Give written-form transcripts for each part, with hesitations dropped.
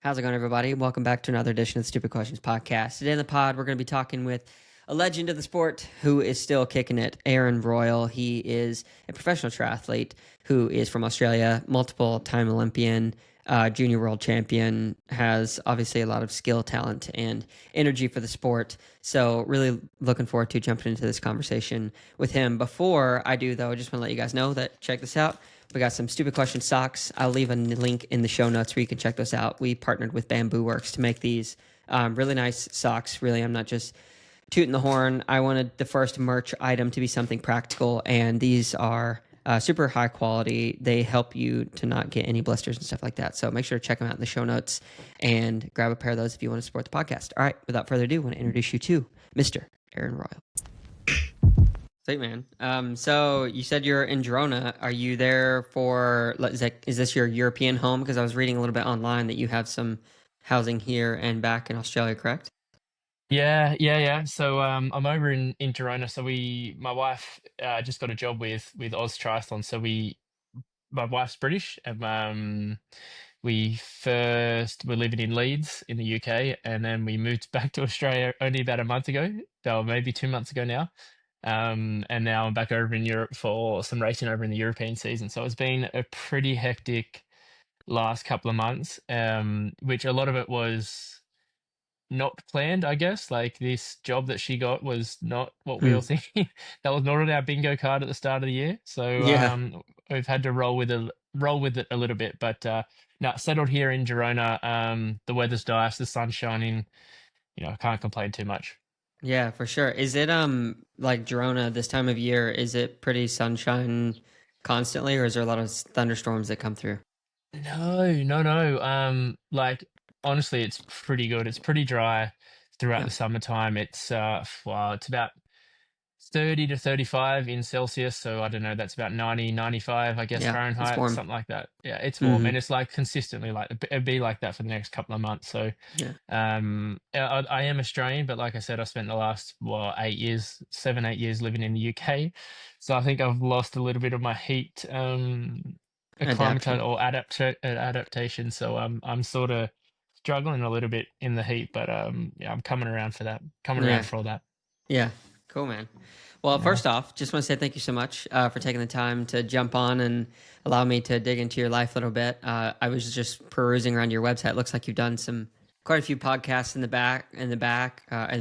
How's it going, everybody? Welcome back to another edition of the Stupid Questions Podcast. Today in the pod, we're going to be talking with a legend of the sport who is still kicking it, Aaron Royle. He is a professional triathlete who is from Australia, multiple-time Olympian, junior world champion, has obviously a lot of skill, talent, and energy for the sport. So really looking forward to jumping into this conversation with him. Before I do, though, I just want to let you guys know that check this out. We got some Stupid Question socks. I'll leave a link in the show notes where you can check those out. We partnered with Bamboo Works to make these really nice socks. Really, I'm not just tooting the horn. I wanted the first merch item to be something practical, and these are super high quality. They help you to not get any blisters and stuff like that. So make sure to check them out in the show notes and grab a pair of those if you want to support the podcast. All right, without further ado, I want to introduce you to Mr. Aaron Royle. Sweet, man. So you said you're in Girona. Are you there for, is this your European home? Because I was reading a little bit online that you have some housing here and back in Australia, correct? Yeah. So I'm over in Girona. So my wife just got a job with Oz Triathlon. So my wife's British, and we first were living in Leeds in the UK, and then we moved back to Australia only about a month ago, or maybe 2 months ago now. And now I'm back over in Europe for some racing over in the European season. So it's been a pretty hectic last couple of months, which a lot of it was not planned, I guess. Like, this job that she got was not what we Hmm. were thinking. That was not on our bingo card at the start of the year. So Yeah. we've had to roll with it a little bit. But no, settled here in Girona. The weather's nice, the sun's shining. I can't complain too much. Yeah, for sure. Is it like Girona this time of year, is it pretty sunshine constantly, or is there a lot of thunderstorms that come through? No. Like, honestly, it's pretty good. It's pretty dry throughout Yeah. the summertime. It's about 30 to 35 in Celsius. So I don't know, that's about 90, 95, I guess, Yeah, it's Fahrenheit, warm. something like that. Yeah, it's warm, Hmm. and it's like consistently like it'd be like that for the next couple of months. So Yeah. I am Australian, but like I said, I spent the last 8 years, 7, 8 years living in the UK. So I think I've lost a little bit of my heat acclimatization Adaption. or adaptation. So I'm sort of struggling a little bit in the heat, but yeah, I'm coming around for that. Coming around Yeah. for all that. Yeah. Cool, man. Well, Yeah. first off, just want to say thank you so much for taking the time to jump on and allow me to dig into your life a little bit. I was just perusing around your website. It looks like you've done quite a few podcasts in the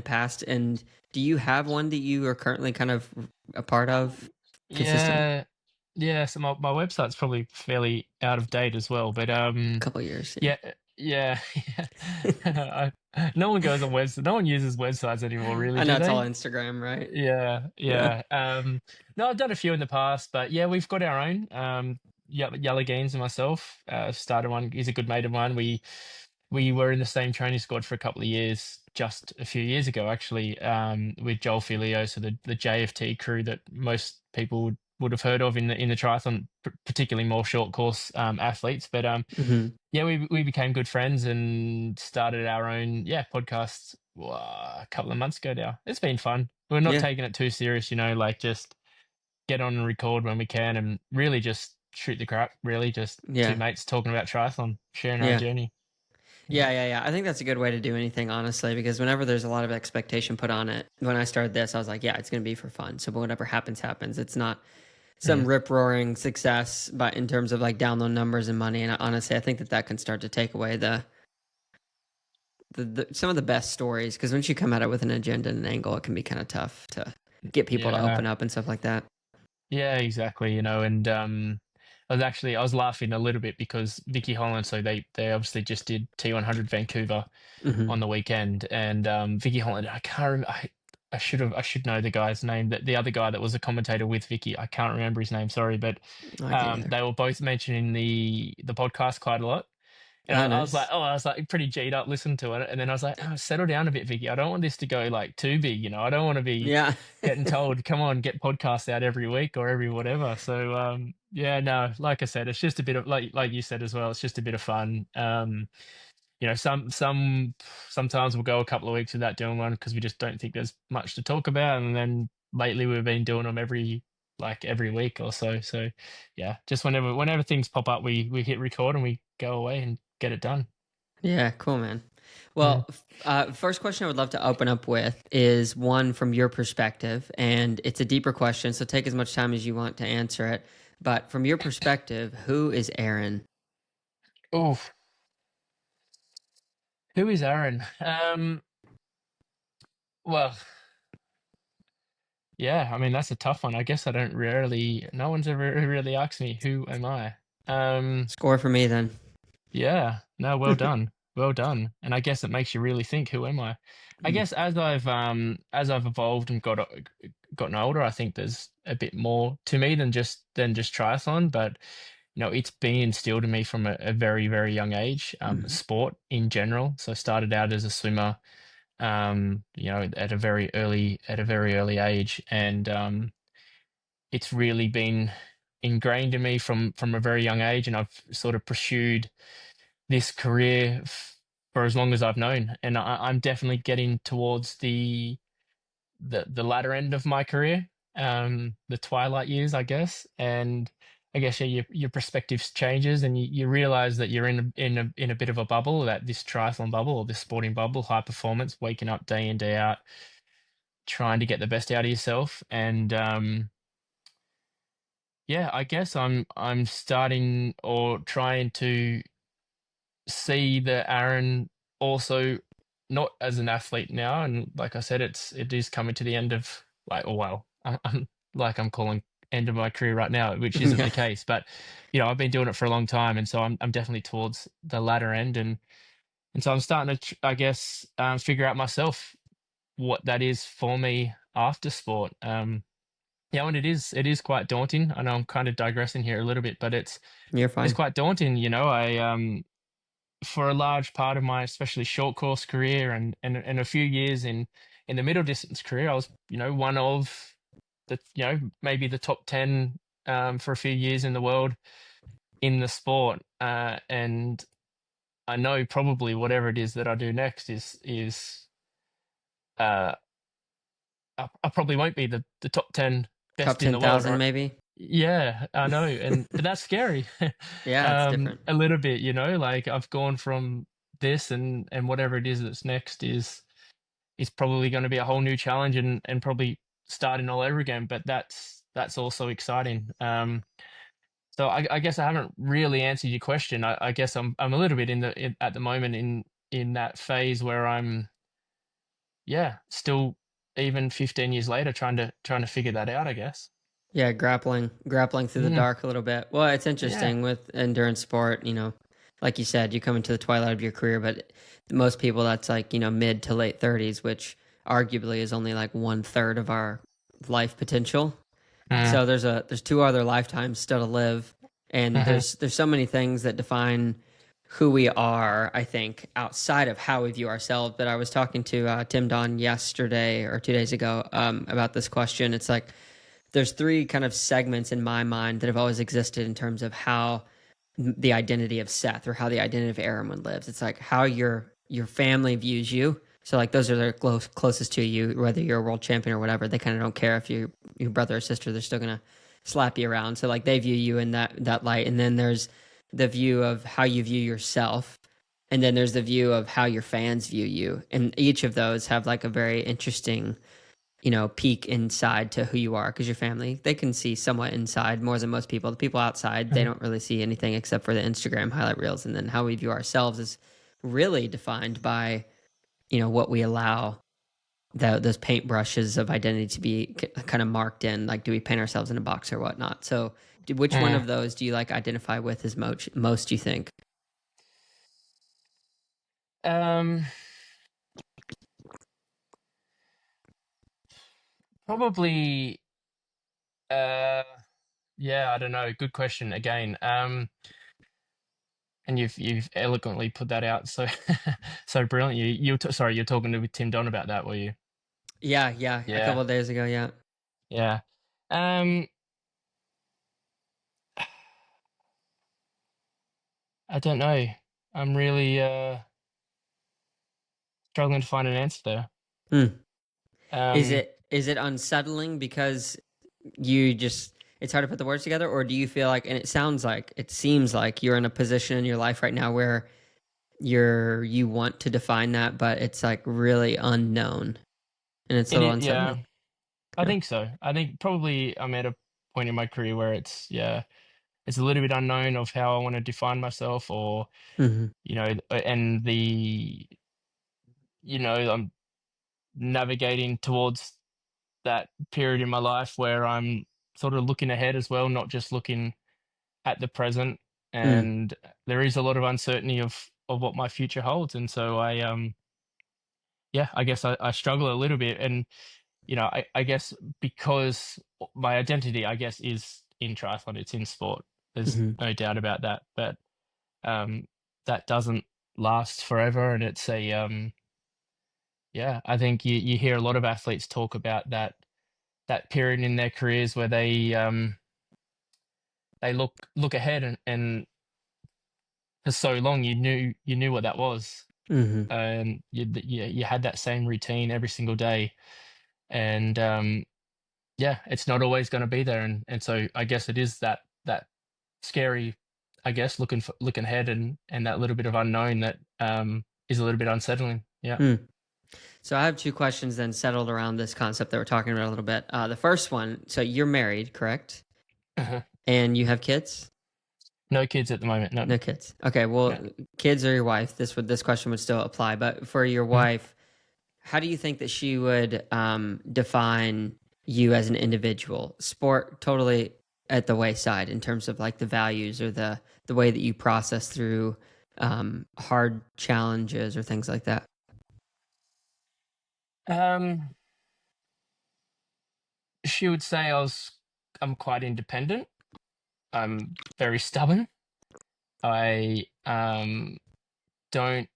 past. And do you have one that you are currently kind of a part of consistently? Yeah, yeah. So my website's probably fairly out of date as well, but A couple of years. yeah, yeah, yeah. No one goes on websites. No one uses websites anymore, really, I know do it's all they? Instagram, right? Yeah, Yeah. yeah. No, I've done a few in the past, but yeah, we've got our own. Yellow Gaines and myself started one. He's a good mate of mine. We were in the same training squad for a couple of years, just a few years ago, actually, with Joel Filio, so the JFT crew that most people would have heard of in the triathlon, particularly more short course athletes. But Hmm. yeah, we became good friends and started our own podcast a couple of months ago now. It's been fun. We're not Yeah. taking it too serious, like just get on and record when we can, and really just shoot the crap. Really, just two Yeah. mates talking about triathlon, sharing our Yeah. journey. Yeah. Yeah. I think that's a good way to do anything, honestly, because whenever there's a lot of expectation put on it, when I started this, I was like, yeah, it's going to be for fun. So whatever happens, happens. It's not some Mm. rip roaring success, but in terms of like download numbers and money. And honestly, I think that can start to take away the some of the best stories, because once you come at it with an agenda and an angle, it can be kind of tough to get people to Yeah. open up and stuff like that. Yeah, exactly. And I was laughing a little bit because Vicky Holland, so they obviously just did T100 Vancouver Hmm. on the weekend, and Vicky Holland, I can't remember. I should know the guy's name. That the other guy that was a commentator with Vicky, I can't remember his name. Sorry, but I can't either. they were both mentioning the podcast quite a lot. And Oh, I nice. was like pretty G'd up, listening to it. And then I was like, oh, settle down a bit, Vicky. I don't want this to go like too big, I don't want to be Yeah. getting told, come on, get podcasts out every week or every whatever. So yeah, no, like I said, it's just a bit of like you said as well, it's just a bit of fun. Sometimes we'll go a couple of weeks without doing one because we just don't think there's much to talk about. And then lately we've been doing them every week or so. So yeah, just whenever things pop up, we hit record and we go away and get it done. Yeah, cool, man. Mm. Well, first question I would love to open up with is one from your perspective, and it's a deeper question, so take as much time as you want to answer it. But from your perspective, who is Aaron? Oh, who is Aaron? Well, yeah, I mean that's a tough one. I guess I don't really. No one's ever really asked me who am I. Um, Score for me then. yeah, no, well done, well done. And I guess it makes you really think, who am I? I guess as I've evolved and gotten older, I think there's a bit more to me than just triathlon. But it's been instilled in me from a very, very young age, sport in general. So I started out as a swimmer, at a very early age, and it's really been ingrained in me from a very young age, and I've sort of pursued this career for as long as I've known, and I'm definitely getting towards the latter end of my career, the twilight years, I guess. And I guess, yeah, your perspective changes, and you realize that you're in a bit of a bubble, that this triathlon bubble or this sporting bubble, high performance, waking up day in day out, trying to get the best out of yourself. And yeah, I guess I'm starting or trying to see the Aaron also not as an athlete now, and like I said, it is coming to the end of, like, oh well, I'm like I'm calling end of my career right now, which isn't Yeah, the case. But I've been doing it for a long time, and so I'm definitely towards the latter end, and so I'm starting to I guess figure out myself what that is for me after sport. Yeah, and it is quite daunting. I know I'm kind of digressing here a little bit, but you're it's fine. quite daunting. I for a large part of my especially short course career, and a few years in the middle distance career, I was one of the maybe the top 10 for a few years in the world in the sport, and I know probably whatever it is that I do next is uh I probably won't be the top 10 Top best in the world, 10,000 or maybe? yeah, I know, but that's scary. Yeah, it's different. A little bit, like I've gone from this, and whatever it is that's next is probably going to be a whole new challenge, and probably starting all over again. But that's also exciting. So I guess I haven't really answered your question. I guess I'm a little bit at the moment in that phase where I'm, yeah, still, even 15 years later, trying to figure that out, I guess. Yeah, grappling through the Mm, dark a little bit. Well, it's yeah. interesting with endurance sport, like you said, you come into the twilight of your career, but most people that's like, mid to late 30s, which arguably is only like one third of our life potential. Mm, So there's two other lifetimes still to live, and hmm there's so many things that define who we are, I think, outside of how we view ourselves. But I was talking to Tim Don yesterday or 2 days ago about this question. It's like there's three kind of segments in my mind that have always existed in terms of how the identity of Seth or how the identity of Aaron lives. It's like how your family views you. So like those are the closest to you, whether you're a world champion or whatever. They kind of don't care if you your brother or sister. They're still gonna slap you around. So like they view you in that light. And then there's the view of how you view yourself. And then there's the view of how your fans view you. And each of those have like a very interesting peek inside to who you are because your family, they can see somewhat inside more than most people. The people outside, they don't really see anything except for the Instagram highlight reels. And then how we view ourselves is really defined by, what we allow those paintbrushes of identity to be kind of marked in. Like, do we paint ourselves in a box or whatnot? So, which one mm. of those do you like identify with as most you think? Um, Probably. Uh, yeah, I don't know. Good question again. And you've eloquently put that out so so brilliant. Sorry, you're talking to Tim Don about that, were you? Yeah, a Yeah, couple of days ago. Yeah. yeah. Um, I don't know. I'm really struggling to find an answer there. Hmm. Is Um, it unsettling because you just it's hard to put the words together, or do you feel like, and it seems like you're in a position in your life right now where you want to define that, but it's like really unknown and it's a It little is, yeah, unsettling. I Yeah. think so. I think probably I'm at a point in my career where it's a little bit unknown of how I want to define myself, or Hmm. and I'm navigating towards that period in my life where I'm sort of looking ahead as well, not just looking at the present. Mm. And there is a lot of uncertainty of what my future holds, and so I guess I struggle a little bit. And I guess because my identity, I guess, is in triathlon, it's in sport. There's Hmm. no doubt about that. But um, that doesn't last forever, and it's I think you hear a lot of athletes talk about that period in their careers where they look ahead, and for so long you knew what that was, Hmm. and you had that same routine every single day, and it's not always going to be there, and so I guess it is that scary, I guess, looking ahead, and that little bit of unknown that is a little bit unsettling. Yeah. Mm. So I have two questions then settled around this concept that we're talking about a little bit. The first one, so you're married, correct? Uh-huh. And you have kids? No kids at the moment. No. No kids. Okay, well, No. kids or your wife, this question would still apply. But for your Mhm. wife, how do you think that she would define you as an individual? Sport totally at the wayside in terms of like the values or the way that you process through hard challenges or things like that. Um, she would say I'm quite independent. I'm very stubborn. I don't,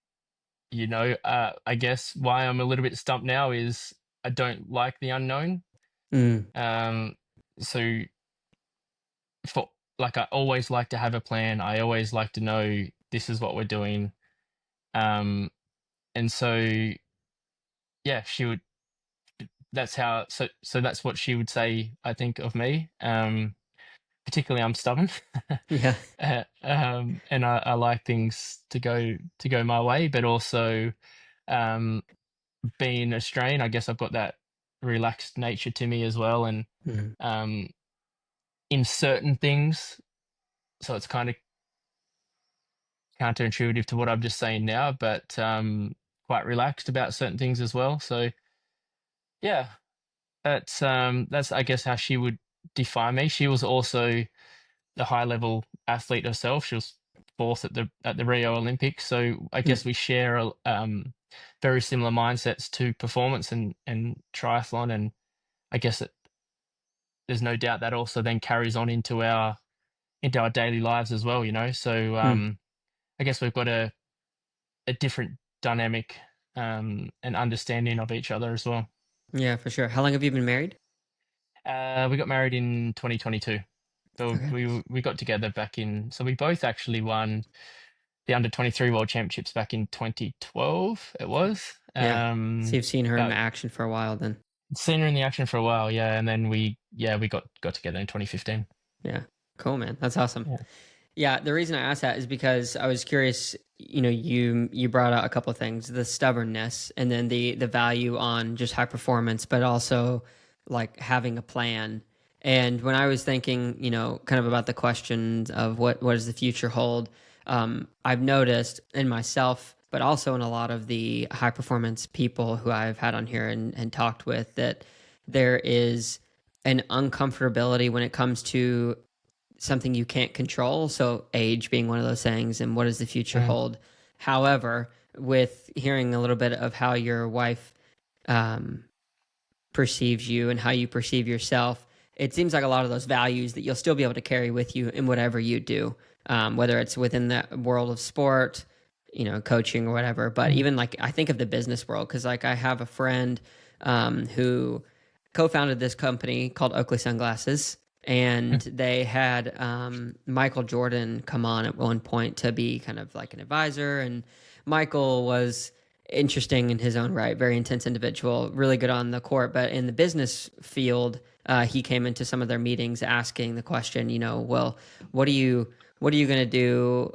I guess why I'm a little bit stumped now is I don't like the unknown. Mm, Um, so for like I always like to have a plan. I always like to know this is what we're doing. Um, and so she would. That's how. So that's what she would say, I think, of me. Particularly, I'm stubborn. yeah. And I like things to go my way, but also um, being Australian, I guess I've got that relaxed nature to me as well, and Mm, um, in certain things, so it's kind of counterintuitive to what I'm just saying now, but quite relaxed about certain things as well. So yeah, that's I guess how she would define me. She was also the high level athlete herself. She was fourth at the Rio Olympics, so I mm, guess we share very similar mindsets to performance and triathlon, and I guess there's no doubt that also then carries on into our daily lives as well. So mm. I guess we've got a different dynamic and understanding of each other as well. Yeah, for sure. How long have you been married? We got married in 2022. So Okay. we got together back in. So we both actually won the under 23 World Championships back in 2012. It was Yeah. So you've seen her in about action for a while then. seen her in the action for a while, yeah. And then we got together in 2015. Yeah. Cool, man. That's awesome. Yeah. Yeah, the reason I asked that is because I was curious. You brought out a couple of things: the stubbornness, and then the value on just high performance, but also like having a plan. And when I was thinking, kind of about the questions of what does the future hold, I've noticed in myself, but also in a lot of the high performance people who I've had on here and talked with, that there is an uncomfortability when it comes to something you can't control. So age being one of those things, and what does the future Mm. hold? However, with hearing a little bit of how your wife um, perceives you and how you perceive yourself, it seems like a lot of those values that you'll still be able to carry with you in whatever you do, whether it's within the world of sport, coaching or whatever. But Mm. even like I think of the business world, because like I have a friend who co-founded this company called Oakley Sunglasses, and they had Michael Jordan come on at one point to be kind of like an advisor. And Michael was interesting in his own right, very intense individual, really good on the court, but in the business field, he came into some of their meetings asking the question, well, what do you what are you going to do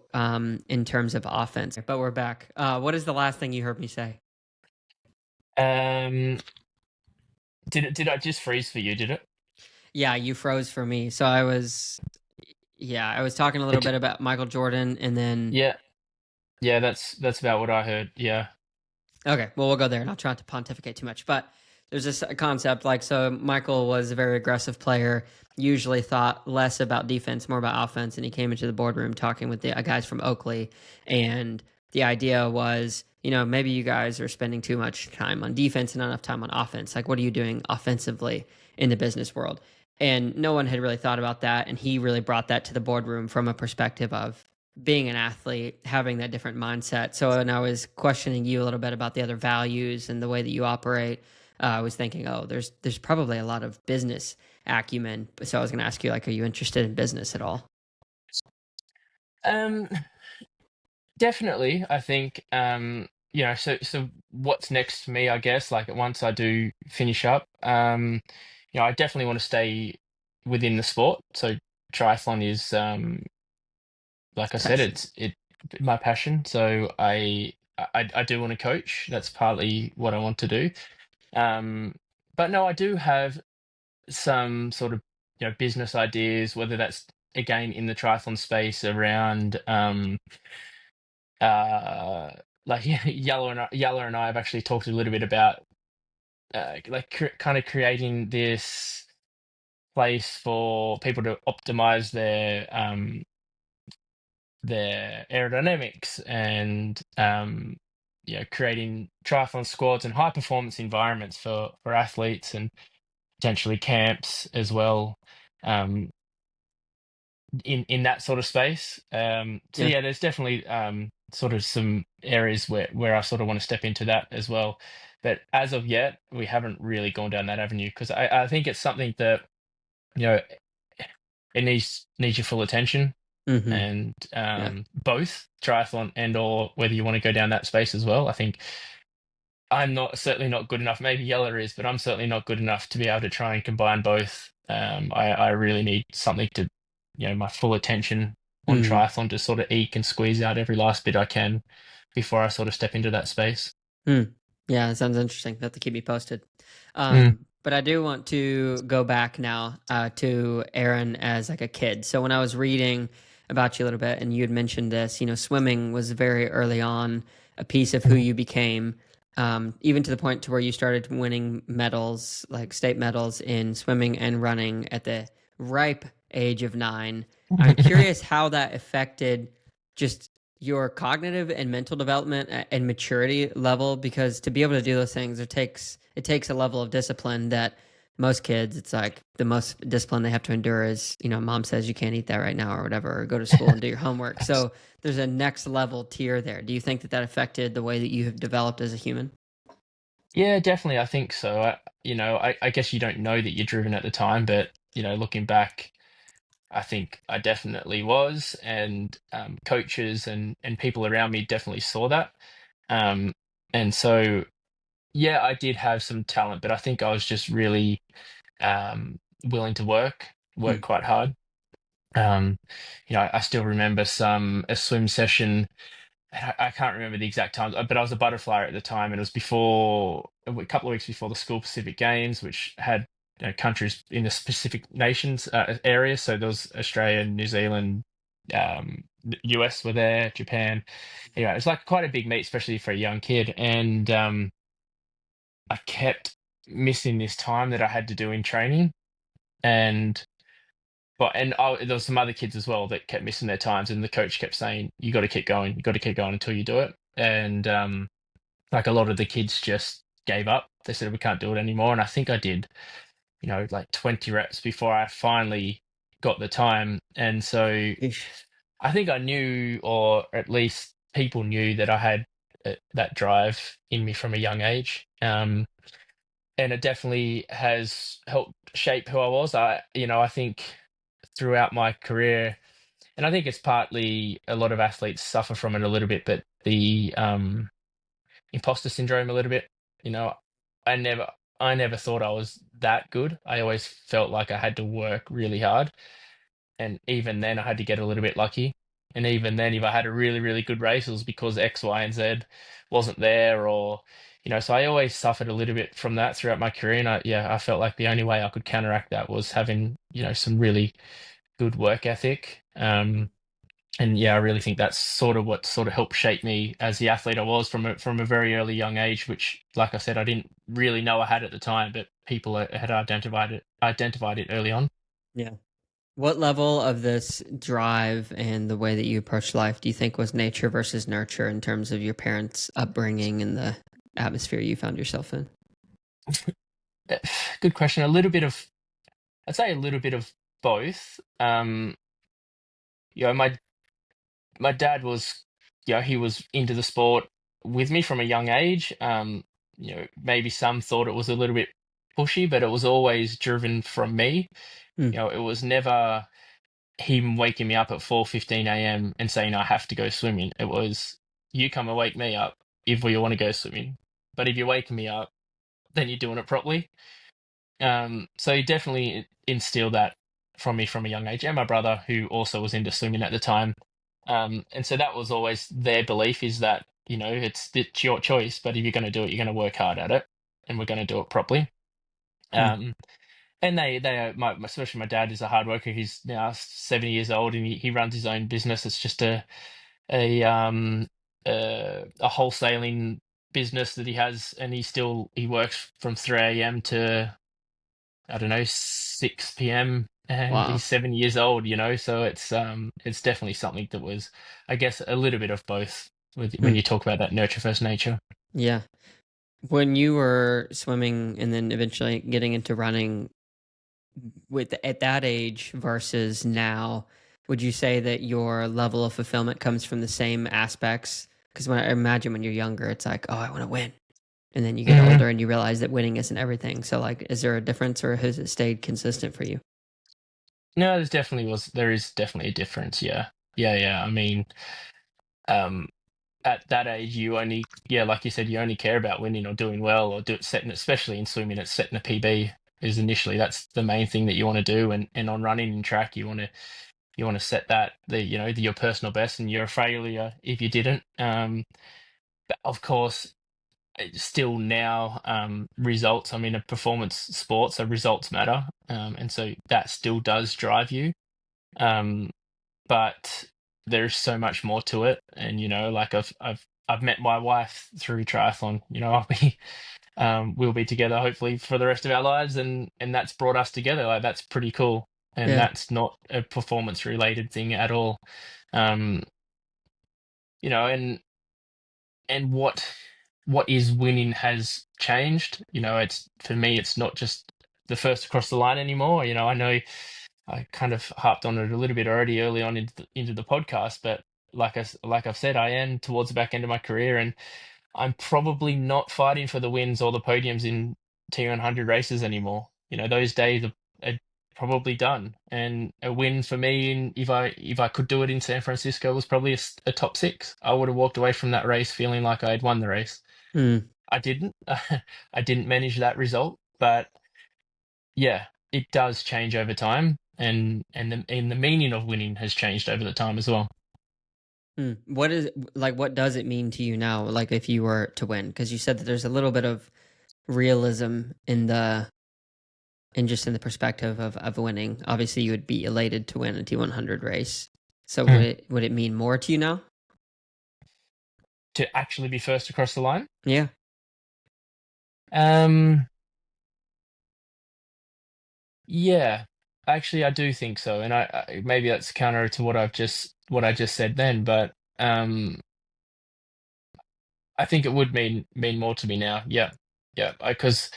in terms of offense? But we're back. What is the last thing you heard me say? Um, did I just freeze for you? Did it? Yeah, you froze for me. So yeah, I was talking a little It bit about Michael Jordan and then, yeah, yeah. That's about what I heard. Yeah. okay, well, we'll go there and I'll try not to pontificate too much. But there's this concept like, so Michael was a very aggressive player, usually thought less about defense, more about offense. And he came into the boardroom talking with the guys from Oakley. And the idea was, maybe you guys are spending too much time on defense and not enough time on offense. Like, what are you doing offensively in the business world? And no one had really thought about that. And he really brought that to the boardroom from a perspective of being an athlete, having that different mindset. So, and I was questioning you a little bit about the other values and the way that you operate. I was thinking, oh, there's probably a lot of business acumen. So I was going to ask you, like, are you interested in business at all? Um, Definitely. I think so what's next for me, I guess, like once I do finish up, I definitely want to stay within the sport. So triathlon is like I said, Passion. it's my passion. So I do want to coach. That's partly what I want to do. Um, but no, I do have some sort of business ideas, whether that's again in the triathlon space around uh like Yella and I have actually talked a little bit about kind of creating this place for people to optimize their aerodynamics and creating triathlon squads and high performance environments for athletes and potentially camps as well. Um, in that sort of space. So Yeah. yeah, there's definitely sort of some areas where I sort of want to step into that as well. But as of yet, we haven't really gone down that avenue because I think it's something that you know it needs your full attention Mm-hmm. and Yeah. both triathlon and or whether you want to go down that space as well. I think I'm not certainly not good enough. Maybe Yeller is, but I'm certainly not good enough to be able to try and combine both. I really need something to, my full attention on Mm-hmm. triathlon to sort of eke and squeeze out every last bit I can before I sort of step into that space. Mm. Yeah, that sounds interesting. You have to keep me posted. Mm. But I do want to go back now to Aaron as like a kid. So when I was reading about you a little bit, and you had mentioned this, swimming was very early on a piece of who Mhm. you became, even to the point to where you started winning medals, like state medals in swimming and running at the ripe age of 9. I'm curious how that affected just your cognitive and mental development and maturity level, because to be able to do those things, it takes a level of discipline that most kids, it's like the most discipline they have to endure is, mom says you can't eat that right now or whatever, or go to school and do your homework. So there's a next level tier there. Do you think that affected the way that you have developed as a human? Yeah, definitely. I think so. I guess you don't know that you're driven at the time, but looking back, I think I definitely was, and coaches and people around me definitely saw that. Um, and so, yeah, I did have some talent, but I think I was just really willing to work Hmm. quite hard. Um, I still remember a swim session. And I can't remember the exact time, but I was a butterfly at the time, and it was before a couple of weeks before the School Pacific Games, which had countries in the Pacific nations area. So there was Australia, New Zealand, US were there, Japan. Anyway, it was like quite a big meet, especially for a young kid. And I kept missing this time that I had to do in training, and there was some other kids as well that kept missing their times, and the coach kept saying, "You got to keep going. You got to keep going until you do it." And like a lot of the kids just gave up. They said, "We can't do it anymore." And I think I did, like 20 reps before I finally got the time. And so Eesh. I think I knew, or at least people knew, that I had that drive in me from a young age. And it definitely has helped shape who I was. I think throughout my career, and I think it's partly a lot of athletes suffer from it a little bit, but the imposter syndrome a little bit. You know, I never I never thought I was that good. I always felt like I had to work really hard. and even then I had to get a little bit lucky. And even then, if I had a really, really good race, it was because X, Y, and Z wasn't there, or so I always suffered a little bit from that throughout my career. And I felt like the only way I could counteract that was having, some really good work ethic. And yeah, I really think that's sort of what sort of helped shape me as the athlete I was from a very early young age, which, like I said, I didn't really know I had at the time, but people had identified it early on. Yeah. What level of this drive and the way that you approach life do you think was nature versus nurture in terms of your parents' upbringing and the atmosphere you found yourself in? Good question. I'd say a little bit of both. My dad was, he was into the sport with me from a young age. Maybe some thought it was a little bit pushy, but it was always driven from me. Mm. It was never him waking me up at 4:15 a.m. and saying I have to go swimming. It was, you come and wake me up if you want to go swimming. But if you're waking me up, then you're doing it properly. So he definitely instilled that from me from a young age, and my brother, who also was into swimming at the time. And so that was always their belief, is that, it's your choice, but if you're going to do it, you're going to work hard at it, and we're going to do it properly. Mm. Um, and they are, especially my dad is a hard worker. He's now 70 years old, and he runs his own business. It's just a a wholesaling business that he has, and he works from 3 a.m. to, I don't know, 6 p.m. and Wow. he's 7 years old, so it's definitely something that was, I guess, a little bit of both when Mm. you talk about that nurture first nature. Yeah. When you were swimming and then eventually getting into running with at that age versus now, would you say that your level of fulfillment comes from the same aspects? Because when I imagine when you're younger, it's like, oh, I want to win. And then you get hmm older and you realize that winning isn't everything. So, like, is there a difference or has it stayed consistent for you? No, there is definitely a difference. Yeah. Yeah, yeah. I mean, um, at that age, like you said, you only care about winning or doing well, or setting, especially in swimming, it's setting a PB is initially, that's the main thing that you want to do. And on running and track, you want to set that, your personal best, and you're a failure if you didn't. But of course, still now, results. I mean, a performance sport, so results matter, and so that still does drive you. Um, but there's so much more to it, and like I've met my wife through triathlon. I'll be we'll be together hopefully for the rest of our lives, and that's brought us together. Like, that's pretty cool, and Yeah. that's not a performance related thing at all. Um, and what is winning has changed. It's, for me, it's not just the first across the line anymore. I know I kind of harped on it a little bit already early on into the podcast, but like I've said, I am towards the back end of my career, and I'm probably not fighting for the wins or the podiums in T100 races anymore. Those days are probably done. And a win for me, if I could do it in San Francisco, was probably a top six. I would have walked away from that race feeling like I had won the race. Mm. I didn't. I didn't manage that result, but yeah, it does change over time, and the meaning of winning has changed over the time as well. Mm. What is like? What does it mean to you now? Like, if you were to win, because you said that there's a little bit of realism in the and just in the perspective of winning. Obviously, you would be elated to win a T100 race. So Mm. would it mean more to you now? To actually be first across the line. Yeah. Um, Yeah, actually, I do think so, and maybe that's counter to what I just said then, but I think it would mean more to me now. Yeah, yeah, because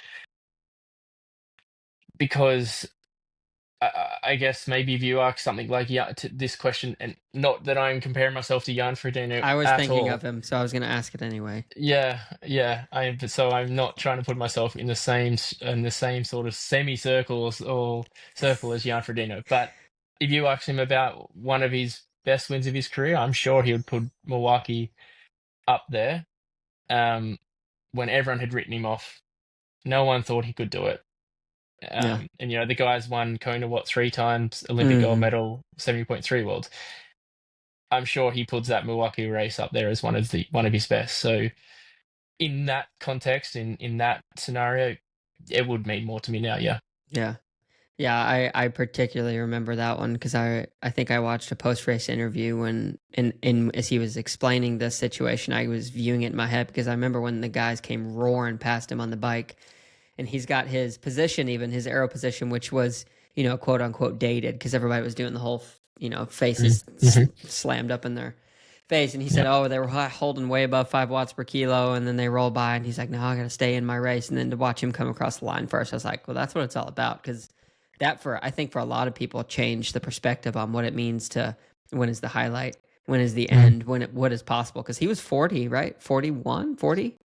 I guess maybe if you ask something like, yeah, to this question, and not that I'm comparing myself to Jan Frodeno I was at thinking of all. him, so I was going to ask it anyway. Yeah, yeah. I'm not trying to put myself in the same sort of semicircles or circle as Jan Frodeno. But if you ask him about one of his best wins of his career, I'm sure he would put Milwaukee up there. When everyone had written him off, no one thought he could do it. Yeah. And the guy's won Kona, 3 times, Olympic gold Hmm. medal, 70.3 worlds. I'm sure he puts that Milwaukee race up there as one of his best. So in that context, in that scenario, it would mean more to me now. Yeah. Yeah. Yeah, I particularly remember that one because I think I watched a post race interview when in as he was explaining this situation, I was viewing it in my head because I remember when the guys came roaring past him on the bike, and he's got his position, even his arrow position, which was quote unquote dated because everybody was doing the whole faces Mm-hmm. slammed up in their face, and he said, Yeah. oh, they were holding way above 5 watts per kilo, and then they roll by, and he's like, no, I got to stay in my race, and then to watch him come across the line first, I was like, well, that's what it's all about because that I think for a lot of people changed the perspective on what it means to when is the highlight, when is the Mm. end, what is possible because he was 40, right? 41, 40.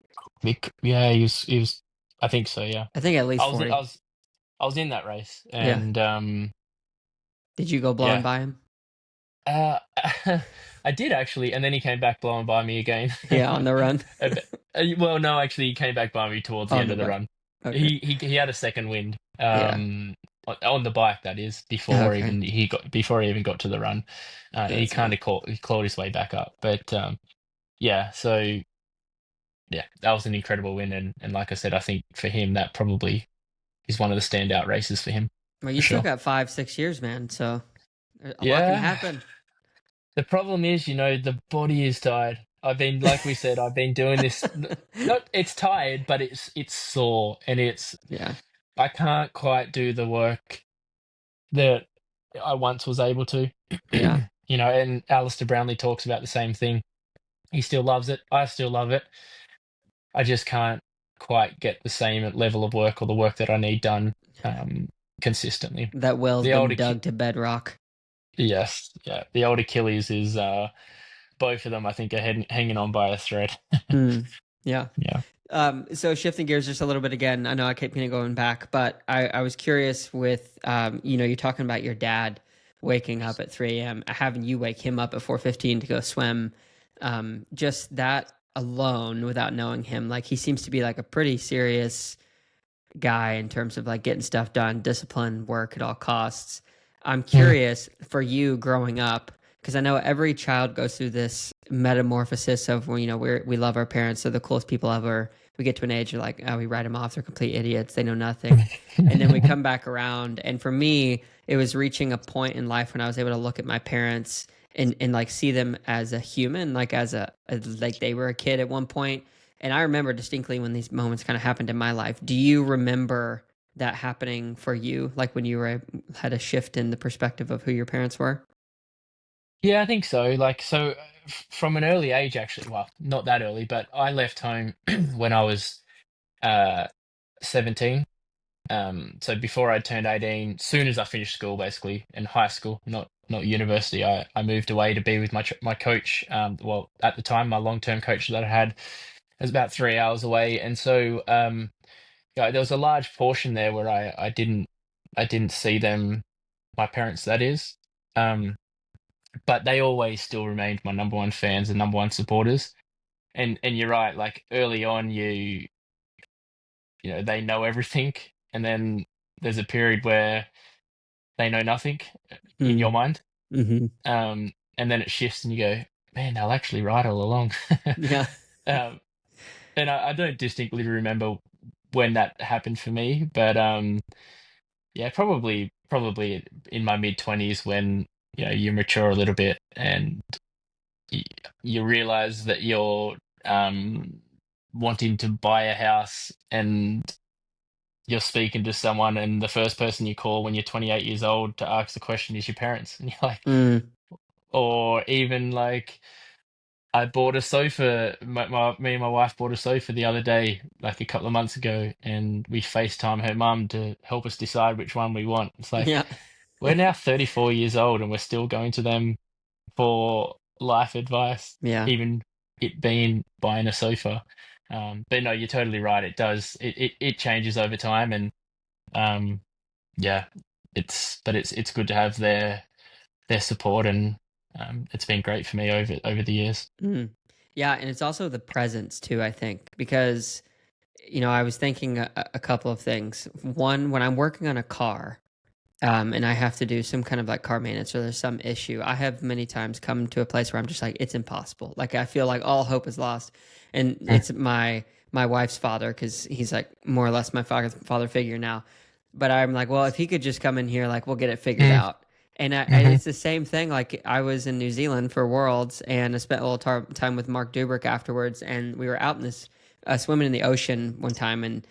Yeah, he was. I think so. Yeah. I think at least I was I 40. was I was in that race, Yeah. and Did you go blowing yeah. by him? Uh, I did actually, and then he came back blowing by me again. Yeah, on the run. Well, no, actually, he came back by me towards the On end the of the bike. run. Okay. He had a second wind, Yeah. on the bike, that is, Okay. before he even got to the run, and he That's kind neat. of clawed his way back up. But yeah, so yeah, that was an incredible win, and like I said, I think for him that probably is one of the standout races for him, Well, you for still sure. got 5, 6 years, man. So a lot can Yeah. happen. The problem is, the body is tired. Like we said, I've been doing this. Not, it's tired, but it's sore, and Yeah. I can't quite do the work that I once was able to. Yeah. And Alistair Brownlee talks about the same thing. He still loves it. I still love it. I just can't quite get the same level of work or the work that I need done consistently. That well's The old been Ach- dug to bedrock. yes, yeah, the old Achilles is both of them. I think are hanging on by a thread. Mm. Yeah. Yeah. So shifting gears just a little bit again, I know I keep kind of going back, but I was curious with, you're talking about your dad waking up at 3 a.m., having you wake him up at 4:15 to go swim. Just that alone, without knowing him, like he seems to be like a pretty serious guy in terms of like getting stuff done, discipline, work at all costs. I'm Mm. curious for you growing up because I know every child goes through this metamorphosis of when we love our parents, they're the coolest people ever. We get to an age, you're like, oh, we write them off, they're complete idiots, they know nothing, and then we come back around. And for me, it was reaching a point in life when I was able to look at my parents and like see them as a human, like like they were a kid at one point, and I remember distinctly when these moments kind of happened in my life. Do you remember that happening for you? Like when you had a shift in the perspective of who your parents were? Yeah, I think so. From an early age, actually, well, not that early, but I left home when I was uh 17. So before I turned 18, soon as I finished school, basically, in high school, not university, I moved away to be with my coach. Well, at the time, my long-term coach that I had was about 3 hours away, and so yeah, there was a large portion there where I didn't see them, my parents, that is. Um, but they always still remained my number one fans and number one supporters. And you're right, like early on, they know everything, and then there's a period where they know nothing in your Mm. mind. Hmm. And then it shifts, and you go, man, they're actually right all along. Yeah. um, and I don't distinctly remember when that happened for me, but yeah, probably in my mid 20s when you mature a little bit and y- you realize that you're um, wanting to buy a house, and you're speaking to someone, and the first person you call when you're 28 years old to ask the question is your parents, and you're like, Mm. or even like. I bought a sofa. Me and my wife bought a sofa the other day, like a couple of months ago, and we FaceTime her mum to help us decide which one we want. It's like Yeah. we're now 34 years old, and we're still going to them for life advice, Yeah. even it being buying a sofa. But no, you're totally right. It does. It changes over time, and um, yeah, it's good to have their support, and it's been great for me over the years. Mm. Yeah, and it's also the presence too, I think, because I was thinking a couple of things. One, when I'm working on a car, and I have to do some kind of like car maintenance or there's some issue, I have many times come to a place where I'm just like, it's impossible. Like I feel like all hope is lost. And Mm. it's my wife's father, because he's like more or less my father figure now. But I'm like, well, if he could just come in here, like we'll get it figured Mm. out. And Mhm. it's the same thing. Like I was in New Zealand for Worlds, and I spent a little time with Mark Dubrick afterwards, and we were out in this swimming in the ocean one time, and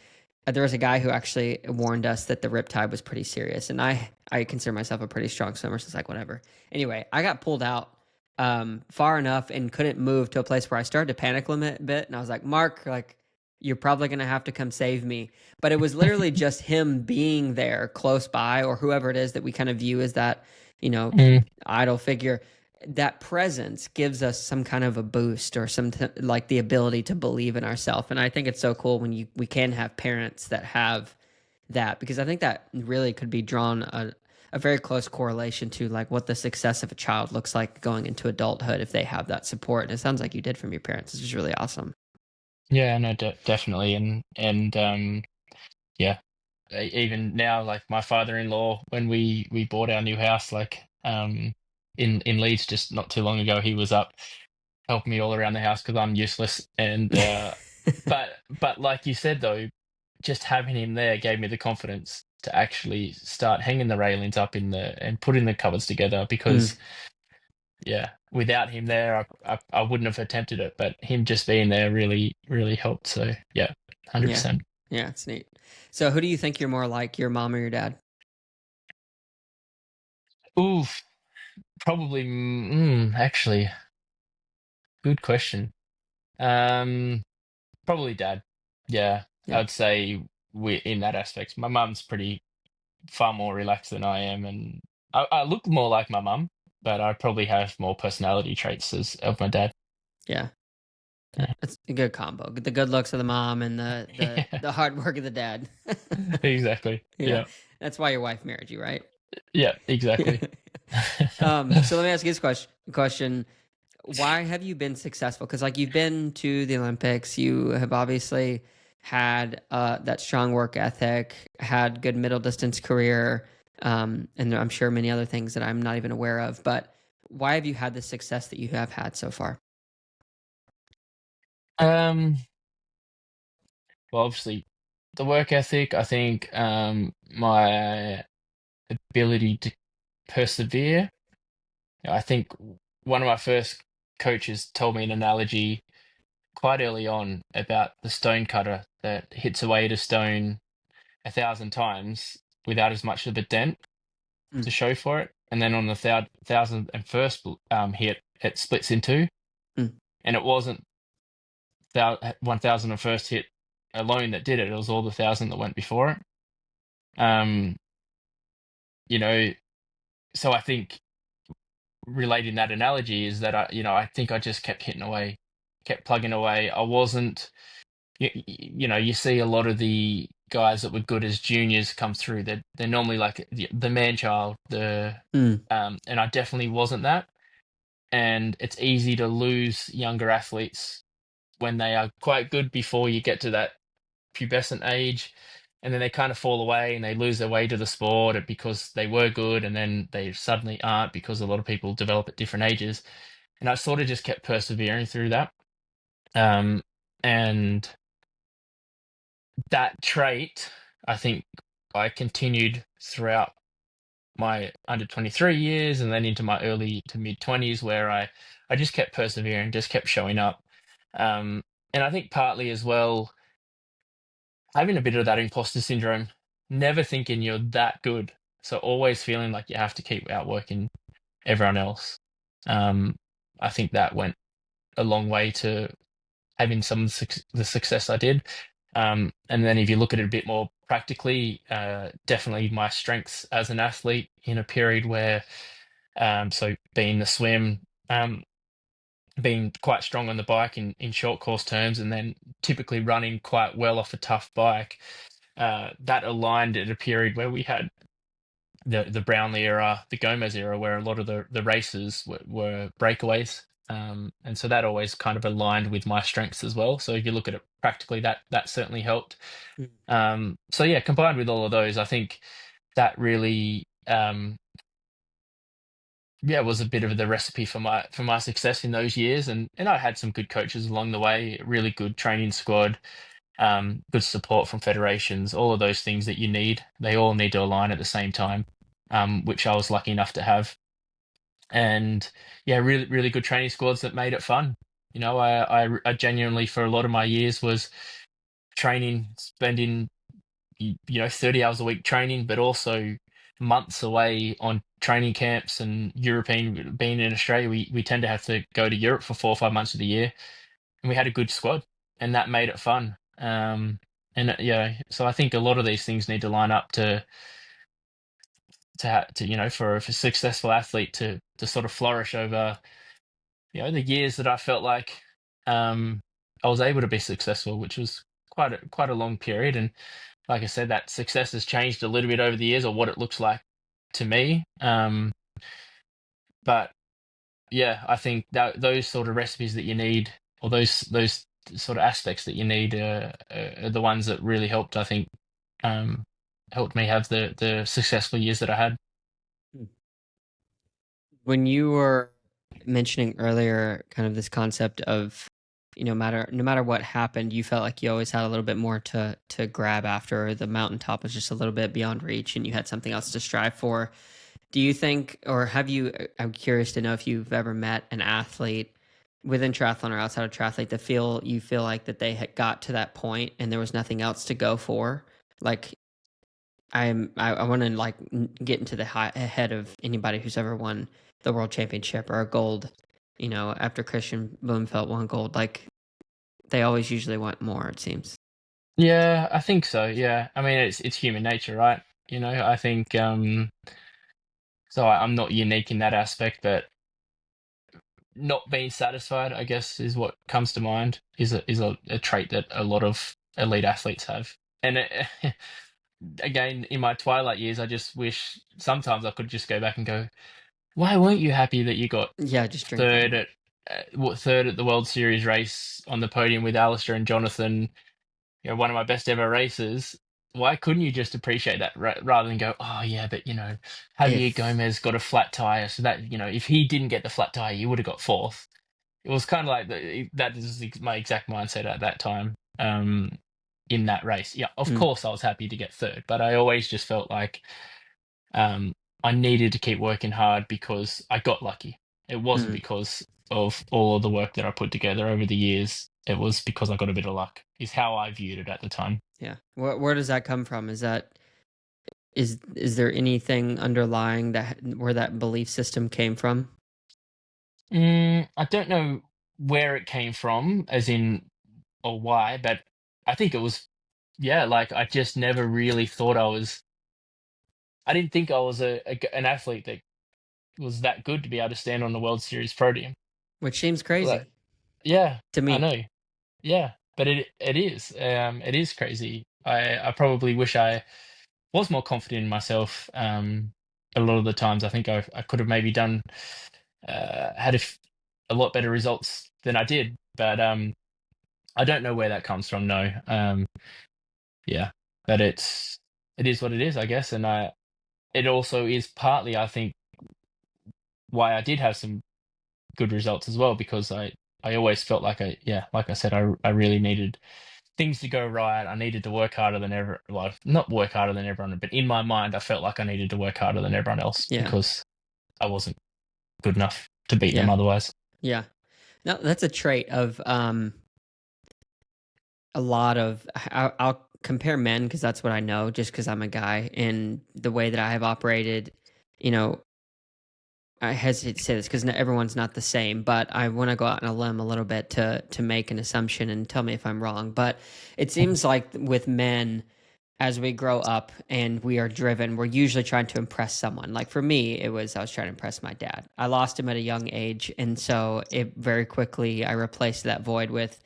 there was a guy who actually warned us that the riptide was pretty serious, and I consider myself a pretty strong swimmer, so it's like whatever. Anyway, I got pulled out far enough and couldn't move to a place where I started to panic a bit, and I was like, Mark, like you're probably gonna have to come save me. But it was literally just him being there close by, or whoever it is that we kind of view as that, you know, Mm. idol figure. That presence gives us some kind of a boost or like the ability to believe in ourselves. And I think it's so cool when we can have parents that have that, because I think that really could be drawn a very close correlation to like what the success of a child looks like going into adulthood if they have that support. And it sounds like you did from your parents, which is really awesome. Yeah, no, definitely, and yeah, even now, like my father-in-law, when we bought our new house, like in Leeds just not too long ago, he was up helping me all around the house because I'm useless, and but like you said though, just having him there gave me the confidence to actually start hanging the railings up in the and putting the cupboards together because Mm, yeah, without him there, I wouldn't have attempted it, but him just being there really helped. So yeah, yeah. 100%. Yeah, it's neat. So who do you think you're more like, your mom or your dad? Oof, probably. Actually, good question. Um, Probably dad. Yeah, Yeah. I'd say we in that aspect. My mum's pretty far more relaxed than I am, and I look more like my mum, but I probably have more personality traits as of my dad. Yeah. Yeah. That's a good combo. The good looks of the mom and the the Yeah, the hard work of the dad. exactly. Yeah. Yeah, That's why your wife married you, right? yeah, exactly. So let me ask you this question. Why have you been successful? Because like you've been to the Olympics, you have obviously had that strong work ethic, had good middle distance career, and I'm sure many other things that I'm not even aware of. But why have you had the success that you have had so far? Um, well, obviously, the work ethic. I think my ability to persevere. I think one of my first coaches told me an analogy quite early on about the stone cutter that hits away at a stone 1,000 times without as much of a dent Mm, to show for it, and then on the 1,000th and first hit, it splits in two, mm, and it wasn't 1,000th and first hit alone that did it; it was all the thousand that went before it. Um, you know, so I think relating that analogy is that I think I just kept hitting away, kept plugging away. I wasn't, you see a lot of the guys that were good as juniors come through. They're normally like the man child, mm. and I definitely wasn't that. And it's easy to lose younger athletes when they are quite good before you get to that pubescent age, and then they kind of fall away and they lose their way to the sport because they were good, and then they suddenly aren't because a lot of people develop at different ages. And I sort of just kept persevering through that. And that trait, I think I continued throughout my under 23 years and then into my early to mid 20s where I just kept persevering, just kept showing up. Um, and I think partly as well, having a bit of that imposter syndrome, never thinking you're that good. So always feeling like you have to keep outworking everyone else. Um, I think that went a long way to having some of the success I did. And then if you look at it a bit more practically, definitely my strengths as an athlete in a period where, so being the swim, um, being quite strong on the bike in short course terms, and then typically running quite well off a tough bike, that aligned at a period where we had the Brownlee era, the Gomez era, where a lot of the races were breakaways. And so that always kind of aligned with my strengths as well. So if you look at it practically, that certainly helped. So yeah, combined with all of those, I think that really yeah, was a bit of the recipe for my success in those years. And I had some good coaches along the way, really good training squad, good support from federations, all of those things that you need. They all need to align at the same time, which I was lucky enough to have. And yeah, really, really good training squads that made it fun. You know, I genuinely, for a lot of my years, was training, spending, 30 hours a week training, but also months away on training camps. And European, being in Australia, we tend to have to go to Europe for 4 or 5 months of the year, and we had a good squad, and that made it fun. And so I think a lot of these things need to line up for a successful athlete to sort of flourish over the years that I felt like I was able to be successful, which was quite a long period. And like I said, that success has changed a little bit over the years, or what it looks like to me. But yeah, I think that those sort of recipes that you need, or those sort of aspects that you need, are the ones that really helped. I think helped me have the successful years that I had. When you were mentioning earlier kind of this concept of, no matter what happened, you felt like you always had a little bit more to grab after. The mountaintop was just a little bit beyond reach and you had something else to strive for. Do you think, or have you, I'm curious to know if you've ever met an athlete within triathlon or outside of triathlete that you feel like that they had got to that point and there was nothing else to go for? Like, I want to like get into the head of anybody who's ever won the world championship or a gold. After Christian Blumenfeld won gold, like they always usually want more. It seems. Yeah, I think so. Yeah, I mean it's human nature, right? I think so. I'm not unique in that aspect, but not being satisfied, I guess, is what comes to mind. Is a trait that a lot of elite athletes have. And again, in my twilight years, I just wish sometimes I could just go back and go, why weren't you happy that you got Yeah, just drink that third in. at third at the World Series race on the podium with Alistair and Jonathan? One of my best ever races. Why couldn't you just appreciate that rather than go, oh yeah, but Javier If Gomez got a flat tire, so that if he didn't get the flat tire, you would have got fourth. It was kind of like that is my exact mindset at that time. In that race, yeah, of mm, course I was happy to get third, but I always just felt like um, I needed to keep working hard because I got lucky. It wasn't mm, because of all of the work that I put together over the years. It was because I got a bit of luck, is how I viewed it at the time. yeah, where does that come from? Is there anything underlying that where that belief system came from? I don't know where it came from, as in, or why, but I think it was, yeah, like I just never really thought I didn't think I was an athlete that was that good to be able to stand on the World Series podium. Which seems Like, crazy yeah, to I me. know. Yeah, but it is crazy. I probably wish I was more confident in myself. A lot of the times, I think I could have maybe done had a lot better results than I did. But I don't know where that comes from. No, yeah, but it is what it is, I guess. And it also is partly, I think, why I did have some good results as well, because I always felt like like I said, I really needed things to go right. I needed to work harder than ever. Well, not work harder than everyone, but in my mind, I felt like I needed to work harder than everyone else Yeah, because I wasn't good enough to beat them yeah, otherwise. yeah. No, that's a trait of a lot of. I'll compare men because that's what I know, just because I'm a guy and the way that I have operated. You know, I hesitate to say this because everyone's not the same, but I want to go out on a limb a little bit to make an assumption and tell me if I'm wrong. But it seems like with men, as we grow up and we are driven, we're usually trying to impress someone. Like for me, I was trying to impress my dad. I lost him at a young age, and so it very quickly I replaced that void with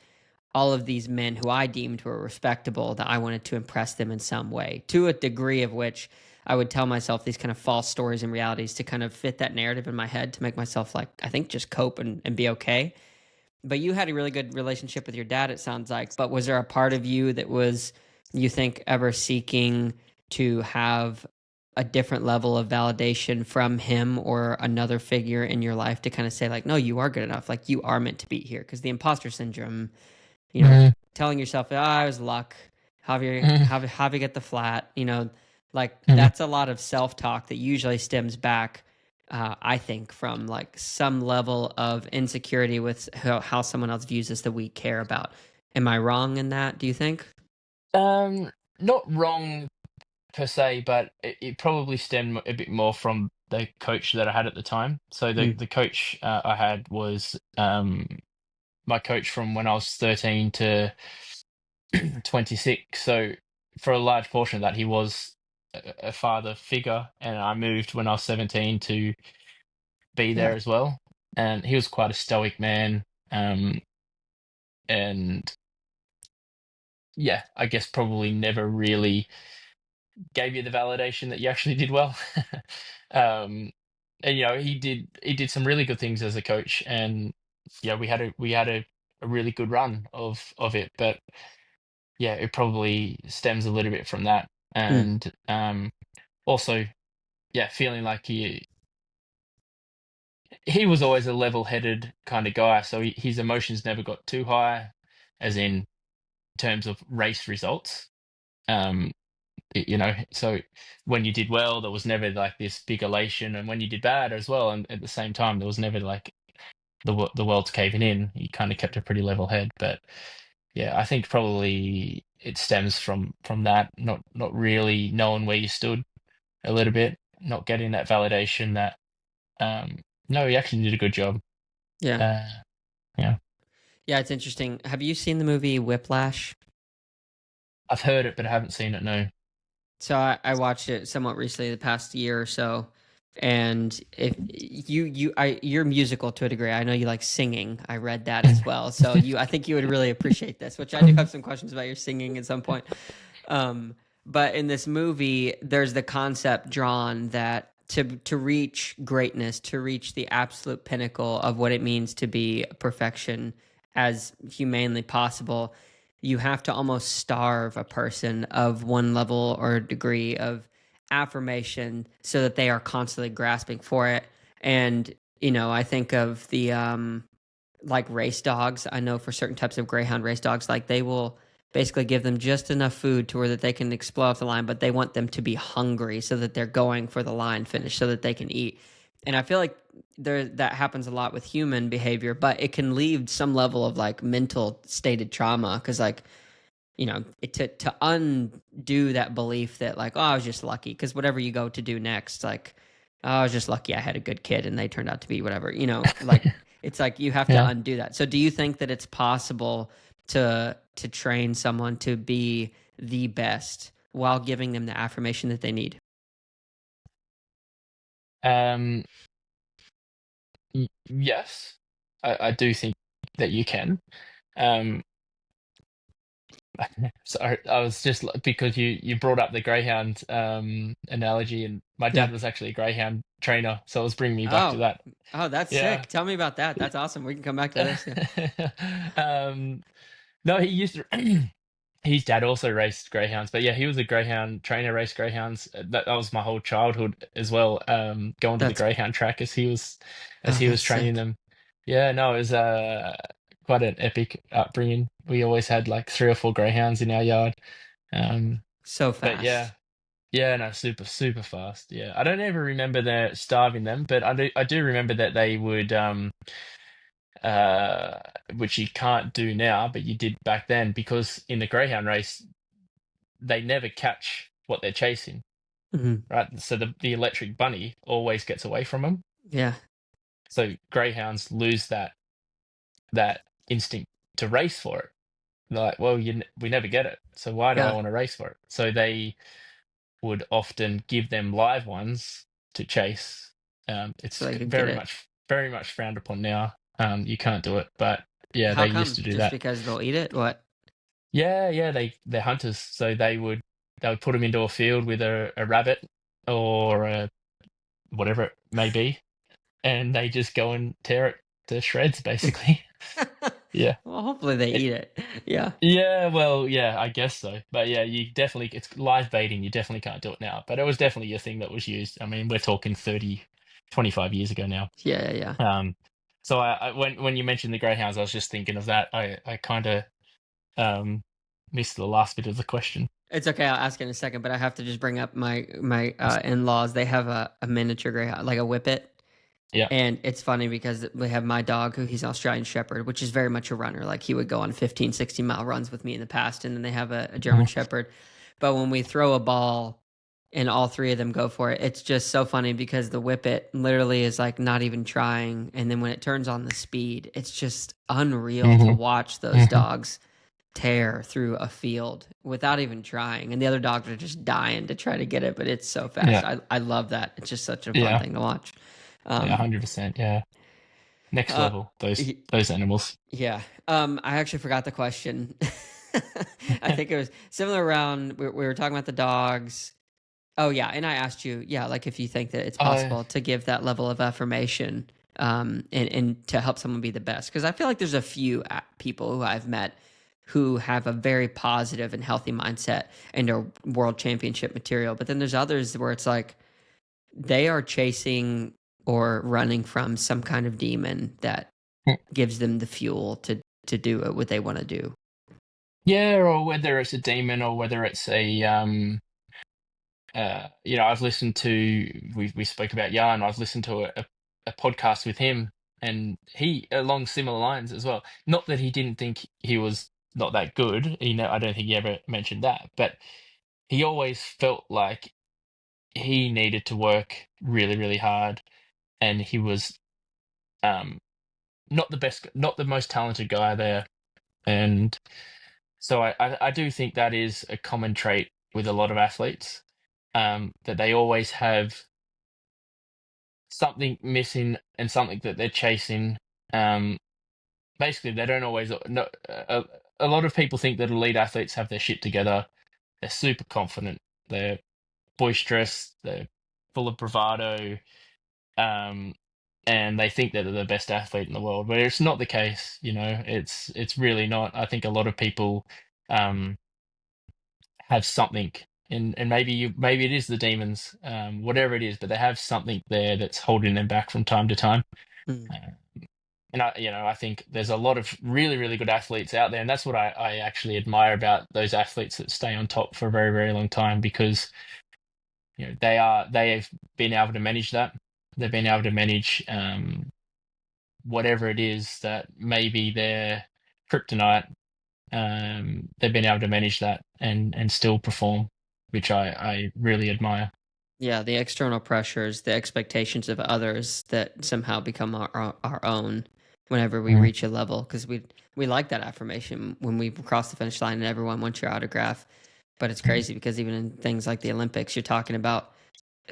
all of these men who I deemed were respectable that I wanted to impress them in some way, to a degree of which I would tell myself these kind of false stories and realities to kind of fit that narrative in my head to make myself like, I think, just cope and be okay. But you had a really good relationship with your dad, it sounds like. But was there a part of you that was, you think, ever seeking to have a different level of validation from him or another figure in your life to kind of say, like, no, you are good enough. Like, you are meant to be here? Because the imposter syndrome, you know, Mhm, telling yourself, oh, I was luck, mhm, have you get the flat, like mhm. that's a lot of self talk that usually stems back, I think, from like some level of insecurity with how someone else views us that we care about. Am I wrong in that? Do you think? Um, Not wrong per se, but it probably stemmed a bit more from the coach that I had at the time. So the Mm, the coach I had was my coach from when I was 13 to 26. So for a large portion of that, he was a father figure, and I moved when I was 17 to be there yeah. as well. And he was quite a stoic man, and yeah, I guess probably never really gave you the validation that you actually did well. um, and he did some really good things as a coach, and yeah, we had a really good run of it. But yeah, it probably stems a little bit from that, Mm, and also yeah, feeling like he was always a level-headed kind of guy, so his emotions never got too high, as in terms of race results. Um, so when you did well, there was never like this big elation, and when you did bad as well, and at the same time, there was never like the world's caving in. You kind of kept a pretty level head, but yeah, I think probably it stems from that, not really knowing where you stood a little bit, not getting that validation that no, you actually did a good job. yeah. Uh, yeah, Yeah, it's interesting. Have you seen the movie Whiplash? I've heard it, but I haven't seen it. No. So I watched it somewhat recently, the past year or so. And if you're musical to a degree. I know you like singing. I read that as well. So I think you would really appreciate this, which I do have some questions about your singing at some point. Um, but in this movie, there's the concept drawn that to reach greatness, to reach the absolute pinnacle of what it means to be perfection as humanely possible, you have to almost starve a person of one level or degree of affirmation so that they are constantly grasping for it. And I think of the like race dogs. I know for certain types of greyhound race dogs, like they will basically give them just enough food to where that they can explode off the line, but they want them to be hungry so that they're going for the line finish so that they can eat. And I feel like that happens a lot with human behavior, but it can leave some level of like mental stated trauma because like to undo that belief that like, oh, I was just lucky, because whatever you go to do next, like, oh, I was just lucky I had a good kid and they turned out to be whatever, like it's like you have to Yeah. undo that. So do you think that it's possible to train someone to be the best while giving them the affirmation that they need? Um, yes, I do think that you can. Um, Sorry, I was just because you brought up the greyhound analogy, and my Yeah. dad was actually a greyhound trainer, so it was bringing me back to Oh, that. oh, that's Yeah. sick. Tell me about that. That's awesome. We can come back to this. Yeah. um, no, he used to. His dad also raced greyhounds, but yeah, he was a greyhound trainer, raced greyhounds. That was my whole childhood as well. Going to the That's greyhound track as he was oh, that's training sick. them. Yeah, no, it was quite an epic upbringing. We always had like three or four greyhounds in our yard. Um, So but yeah, fast. yeah, no, super fast. Yeah, I don't ever remember the starving them, but I do remember that they would uh, which you can't do now, but you did back then, because in the greyhound race they never catch what they're chasing, Mhm. right? So the electric bunny always gets away from them. Yeah. So greyhounds lose that instinct to race for it. They're like, well, we never get it, so why do I Yeah. want to race for it? So they would often give them live ones to chase. So It's they could get very it. much frowned upon now. You can't do it, but yeah, How they used come? to do Just that. because they'll eat it? What? Yeah, they're hunters, so they would put them into a field with a rabbit or whatever it may be, and they just go and tear it to shreds, basically. Yeah. Well, hopefully they eat it. Yeah. Yeah, well, yeah, I guess so. But yeah, you definitely, it's live baiting. You definitely can't do it now. But it was definitely a thing that was used. I mean, we're talking 30, 25 years ago now. Yeah, yeah. So when you mentioned the greyhounds, I was just thinking of that. I kind of um missed the last bit of the question. It's okay. I'll ask in a second, but I have to just bring up my in-laws. They have a miniature greyhound, like a whippet. Yeah. And it's funny because we have my dog, who he's an Australian Shepherd, which is very much a runner. Like he would go on 15, 60-mile runs with me in the past. And then they have a German Mhm. Shepherd. But when we throw a ball and all three of them go for it, it's just so funny because the whippet literally is like not even trying. And then when it turns on the speed, it's just unreal to Mhm. watch those Mhm. dogs tear through a field without even trying. And the other dogs are just dying to try to get it, but it's so fast. Yeah. I love that. It's just such a fun Yeah. thing to watch. Yeah. Um, 100%. Yeah. Next uh, level. Those animals. yeah. I actually forgot the question. I think it was similar around, we were talking about the dogs. Oh yeah, and I asked you, yeah, like if you think that it's Uh, possible to give that level of affirmation, and to help someone be the best, because I feel like there's a few people who I've met who have a very positive and healthy mindset and are world championship material, but then there's others where it's like they are chasing or running from some kind of demon that gives them the fuel to do what they want to do. yeah, or whether it's a demon or whether it's a I've listened to, we spoke about Jan. I've listened to a podcast with him, and he along similar lines as well. Not that he didn't think he was not that good. I don't think he ever mentioned that, but he always felt like he needed to work really, really hard, and he was um not the best, not the most talented guy there. And so I do think that is a common trait with a lot of athletes, that they always have something missing and something that they're chasing. Um, Basically, they don't always. No, a lot of people think that elite athletes have their shit together. They're super confident. They're boisterous. They're full of bravado. Um, and they think that they're the best athlete in the world, but it's not the case. It's really not. I think a lot of people um, have something, and maybe it is the demons, whatever it is, but they have something there that's holding them back from time to time. Mm. Uh, and I think there's a lot of really, really good athletes out there, and that's what I actually admire about those athletes that stay on top for a very, very long time, because they have been able to manage that. They've been able to manage whatever it is that may be their kryptonite. They've been able to manage that and still perform, which I really admire. Yeah, the external pressures, the expectations of others that somehow become our own whenever we Mhm. reach a level, because we like that affirmation when we cross the finish line and everyone wants your autograph. But it's crazy because even in things like the Olympics, you're talking about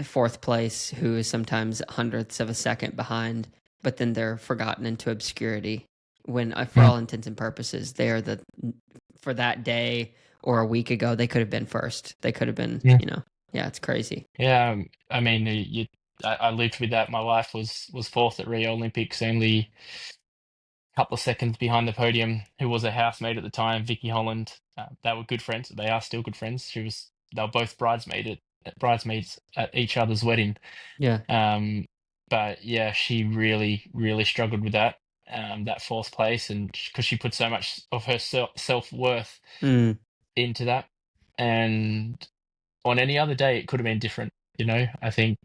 fourth place who is sometimes hundredths of a second behind, but then they're forgotten into obscurity when, for Mhm. all intents and purposes, they're the for that day or a week ago they could have been first. They could have been, Yeah, yeah, it's crazy. yeah. I mean, I lived with that. My wife was fourth at Rio Olympics, only a couple of seconds behind the podium. Who was a housemate at the time, Vicky Holland. They were good friends. They are still good friends. They were both bridesmaids at each other's wedding. Yeah. Um, but yeah, she really, really struggled with that fourth place, and because she put so much of her self-worth Mm. into that. And on any other day, it could have been different. I think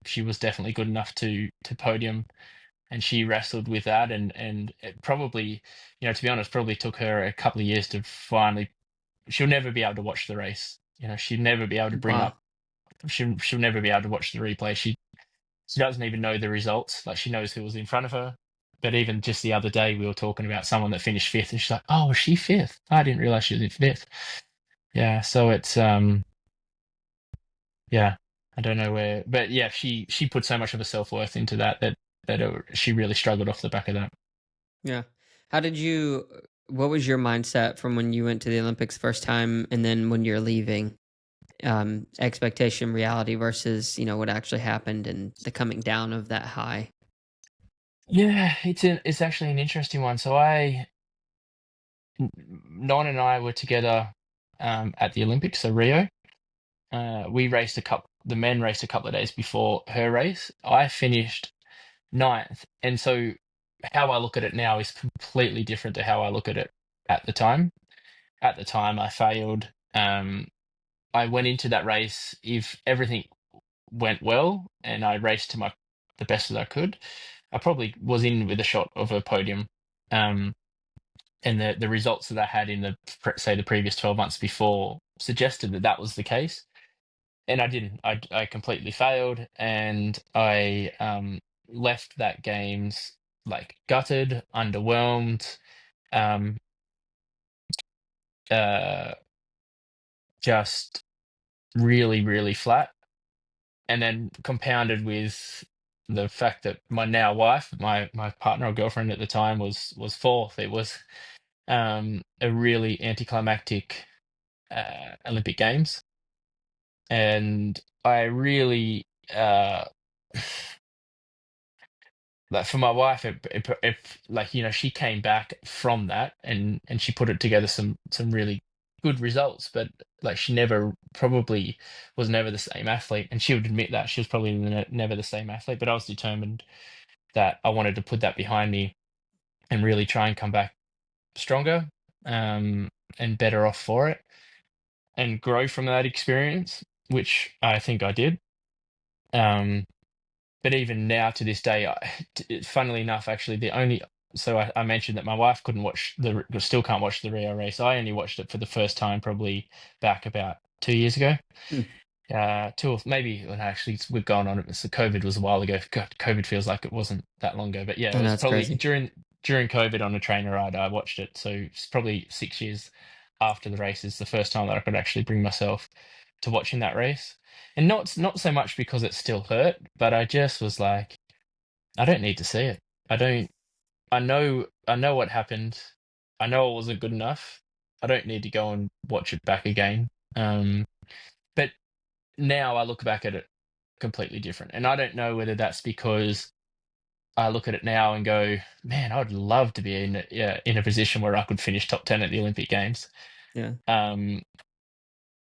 she was definitely good enough to podium, and she wrestled with that, and it probably, to be honest, probably took her a couple of years to finally. She'll never be able to watch the race. She'd never be able to bring Wow. up. She'll never be able to watch the replay. She doesn't even know the results. Like, she knows who was in front of her. But even just the other day, we were talking about someone that finished fifth, and she's like, "Oh, was she fifth? I didn't realize she was in fifth." Yeah, so it's yeah, I don't know where, but yeah, she put so much of her self-worth into that she really struggled off the back of that. Yeah. How did what was your mindset from when you went to the Olympics first time and then when you're leaving? expectation, reality versus what actually happened and the coming down of that high. Yeah, it's actually an interesting one. So Nine and I were together at the Olympics, so Rio. We raced the men raced a couple of days before her race. I finished ninth, and so how I look at it now is completely different to how I look at it at the time. At the time, I failed. I went into that race, if everything went well and I raced to the best as I could, I probably was in with a shot of a podium. Um, and the results that I had in the previous 12 months before suggested that that was the case. And I didn't. I completely failed, and I left that games like gutted, underwhelmed, um, uh, just really, really flat. And then compounded with the fact that my now wife, my partner or girlfriend at the time, was fourth. It was a really anticlimactic Olympic Games, and I really like for my wife, like she came back from that and she put it together some really good results, but like she never probably was never the same athlete, and she would admit that she was probably never the same athlete. But I was determined that I wanted to put that behind me and really try and come back stronger, um, and better off for it, and grow from that experience, which I think I did. Um, but even now to this day, funnily enough, actually, I mentioned that my wife couldn't still can't watch the Rio race. I only watched it for the first time probably back about 2 years ago. Hmm. Two or maybe well, actually we've gone on it. So COVID was a while ago. God, COVID feels like it wasn't that long ago, but yeah, I it know was it's probably crazy. during COVID on a trainer ride. I watched it, so it's probably 6 years after the race is the first time that I could actually bring myself to watching that race, and not so much because it still hurt, but I just was like, I don't need to see it. I don't. I know what happened. I know it wasn't good enough. I don't need to go and watch it back again. But now I look back at it completely different. And I don't know whether that's because I look at it now and go, man, I'd love to be in a position where I could finish top 10 at the Olympic Games. Yeah. Um,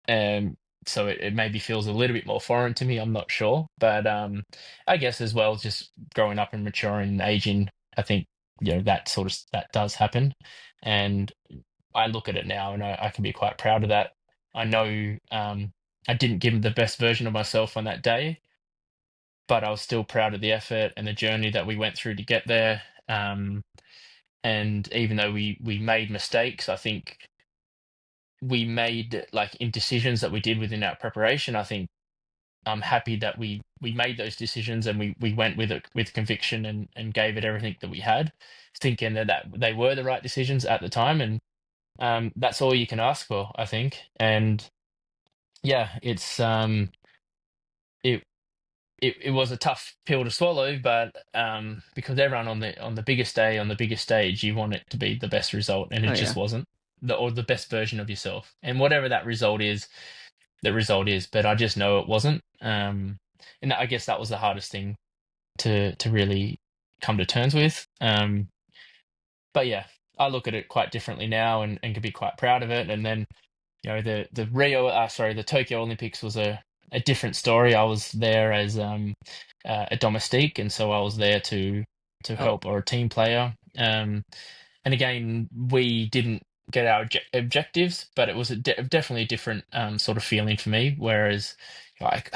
um, so it maybe feels a little bit more foreign to me. I'm not sure. But I guess as well, just growing up and maturing and aging, I think, that does happen. And I look at it now and I can be quite proud of that. I know I didn't give the best version of myself on that day, but I was still proud of the effort and the journey that we went through to get there. And even though we made mistakes, I think we made like in decisions that we did within our preparation. I think I'm happy that we made those decisions and we went with it with conviction and gave it everything that we had, thinking that they were the right decisions at the time. And that's all you can ask for, I think. And yeah, it it was a tough pill to swallow, but because everyone on the biggest day on the biggest stage, you want it to be the best result, and it Oh just yeah. wasn't or the best version of yourself. And whatever that result is, the result is. But I just know it wasn't. And I guess that was the hardest thing to really come to terms with. But yeah, I look at it quite differently now and can be quite proud of it. And then the Tokyo Olympics was a different story. I was there as a domestique, and so I was there to Oh help or a team player. And again, we didn't get our objectives, but it was definitely a different sort of feeling for me. Whereas, like,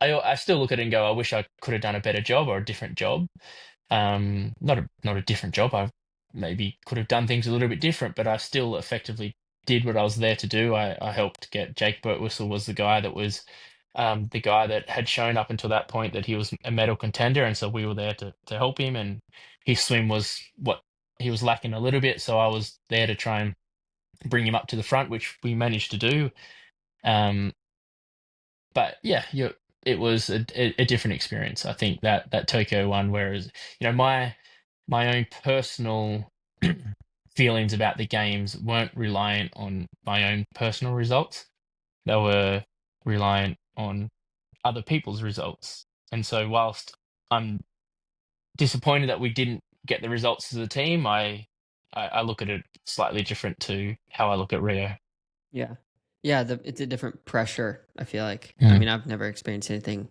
I still look at it and go, I wish I could have done a better job or a different job. Not a different job. I maybe could have done things a little bit different, but I still effectively did what I was there to do. I helped get Jake Birtwistle was the guy that had shown up until that point that he was a medal contender, and so we were there to help him. And his swim was what he was lacking a little bit, so I was there to try and bring him up to the front, which we managed to do. Um, but yeah, it was a different experience. I think that Tokyo one, whereas my own personal feelings about the games weren't reliant on my own personal results. they were reliant on other people's results. And so whilst I'm disappointed that we didn't get the results as a team, I look at it slightly different to how I look at Rio. Yeah. Yeah, it's a different pressure, I feel like. I Mm. mean, I've never experienced anything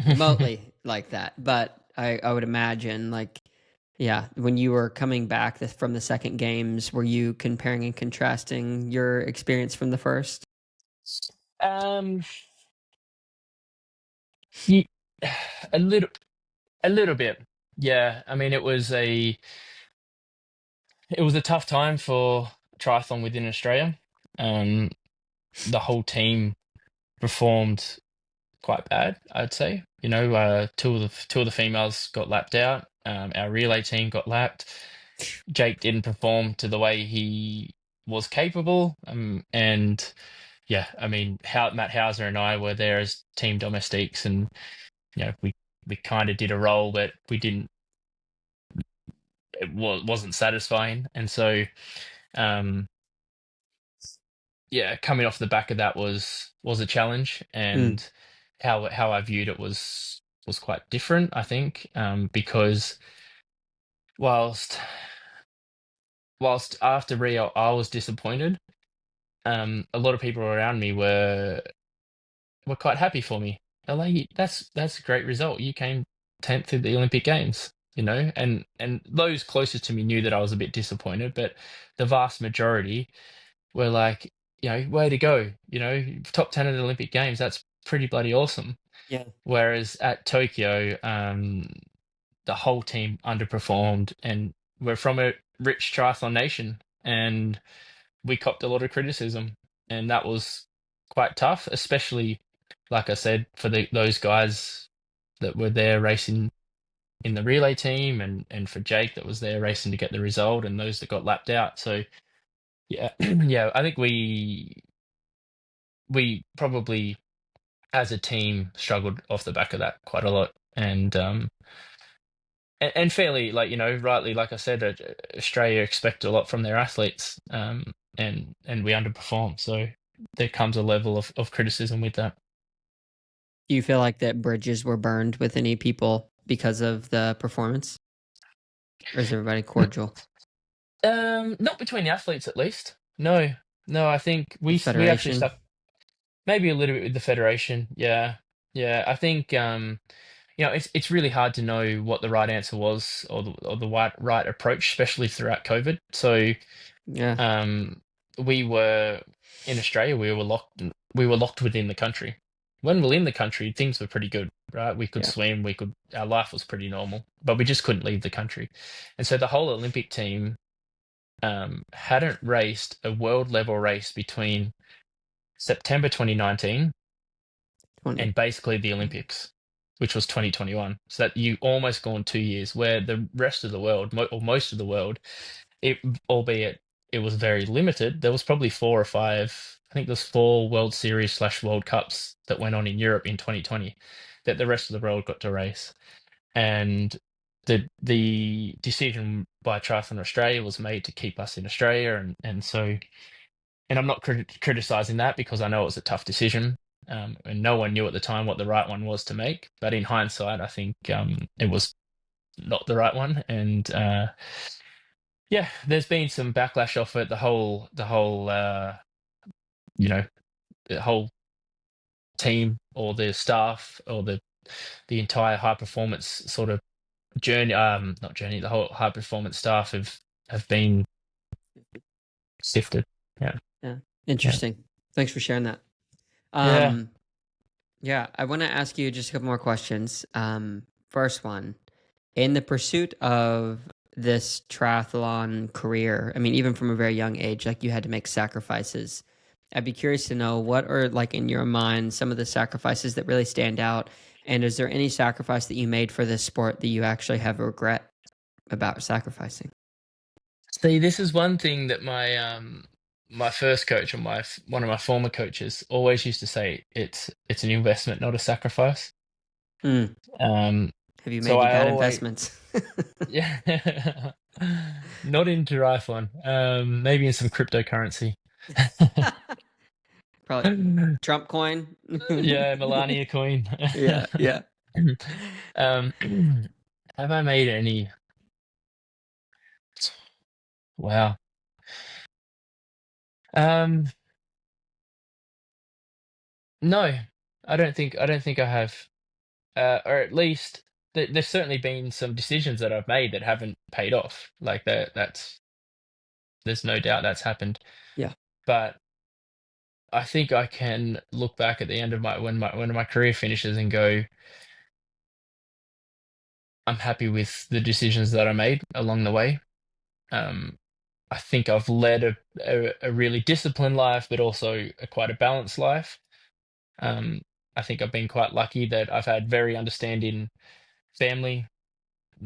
remotely like that, but I would imagine, like, yeah, when you were coming back from the second games, were you comparing and contrasting your experience from the first? um, ye- a little, a little bit. Yeah, I mean, it was a tough time for triathlon within Australia. Um, the whole team performed quite bad, I'd say. You know, two of the females got lapped out. Our relay team got lapped. Jake didn't perform to the way he was capable. And yeah, I mean, Matt Hauser and I were there as team domestiques, and you know, we kind of did a role, but we didn't. Wasn't satisfying, and so um, yeah, coming off the back of that was a challenge, Mm, and how I viewed it was quite different, I think, because whilst whilst after Rio I was disappointed, a lot of people around me were quite happy for me. They're like, that's a great result. You came 10th at the Olympic Games, you know, and those closest to me knew that I was a bit disappointed, but the vast majority were like, you know, way to go, you know, top 10 at the Olympic Games. That's pretty bloody awesome. yeah. Whereas at Tokyo, the whole team underperformed, and we're from a rich triathlon nation, and we copped a lot of criticism, and that was quite tough, especially, like I said, for those guys that were there racing in the relay team, and for Jake that was there racing to get the result, and those that got lapped out. So yeah, yeah, I think we probably as a team struggled off the back of that quite a lot, and fairly, like, you know, rightly, like I said, Australia expect a lot from their athletes, and we underperform. So there comes a level of criticism with that. Do you feel like that bridges were burned with any people because of the performance? Or is everybody cordial? Not between the athletes, at least. No, no. I think The we actually federation? stuck maybe a little bit with the federation. Yeah, yeah. I think you know, it's really hard to know what the right answer was, or the right approach, especially throughout COVID. So Yeah, um, we were in Australia. We were locked within the country. When we were in the country, things were pretty good, right? We could yeah. swim. Our life was pretty normal, but we just couldn't leave the country. And so the whole Olympic team hadn't raced a world level race between September 2019 20. and basically the Olympics, which was 2021. So that you almost gone 2 years, where the rest of the world, or most of the world, it, albeit it was very limited, there was probably four or five. I think there's four World Series / World Cups that went on in Europe in 2020 that the rest of the world got to race, and the decision by Triathlon Australia was made to keep us in Australia, and so, and I'm not criticizing that, because I know it was a tough decision, and no one knew at the time what the right one was to make. But in hindsight, I think it was not the right one, and yeah, there's been some backlash off it. The whole you know, the whole team, or the staff, or the entire high performance sort of journey, not journey, the whole high performance staff have been sifted. Yeah, Yeah. yeah, Interesting. Thanks for sharing that. yeah. Um, yeah, I want to ask you just a couple more questions. First one, in the pursuit of this triathlon career, I mean, even from a very young age, like you had to make sacrifices. I'd be curious to know what are, like, in your mind, some of the sacrifices that really stand out. And is there any sacrifice that you made for this sport that you actually have regret about sacrificing? See, this is one thing that my first coach, or one of my former coaches, always used to say: it's an investment, not a sacrifice. Hmm. Um, Have you made so any I bad always, investments? yeah, not in triathlon. Maybe in some cryptocurrency. Probably Trump coin. Yeah, Melania Queen. Yeah, yeah. Um, have I made any? Wow. Um, no, I don't think I have. Or at least there's certainly been some decisions that I've made that haven't paid off. Like that. There's no doubt that's happened. Yeah. But I think I can look back at the end of my career finishes and go, I'm happy with the decisions that I made along the way. Um, I think I've led a really disciplined life, but also quite a balanced life. Um, I think I've been quite lucky that I've had very understanding family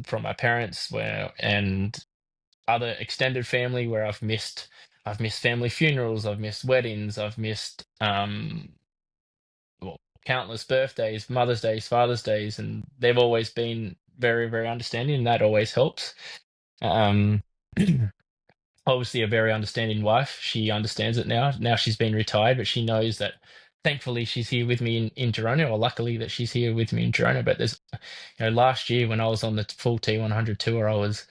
from my parents, and other extended family where I've missed family funerals, I've missed weddings, I've missed well, countless birthdays, Mother's Days, Father's Days, and they've always been very, very understanding, and that always helps. Um, Obviously, a very understanding wife. She understands it now. Now she's been retired, but she knows that. Thankfully, she's here with me in Girona, or luckily that she's here with me in Girona. But last year when I was on the full T100 tour, I was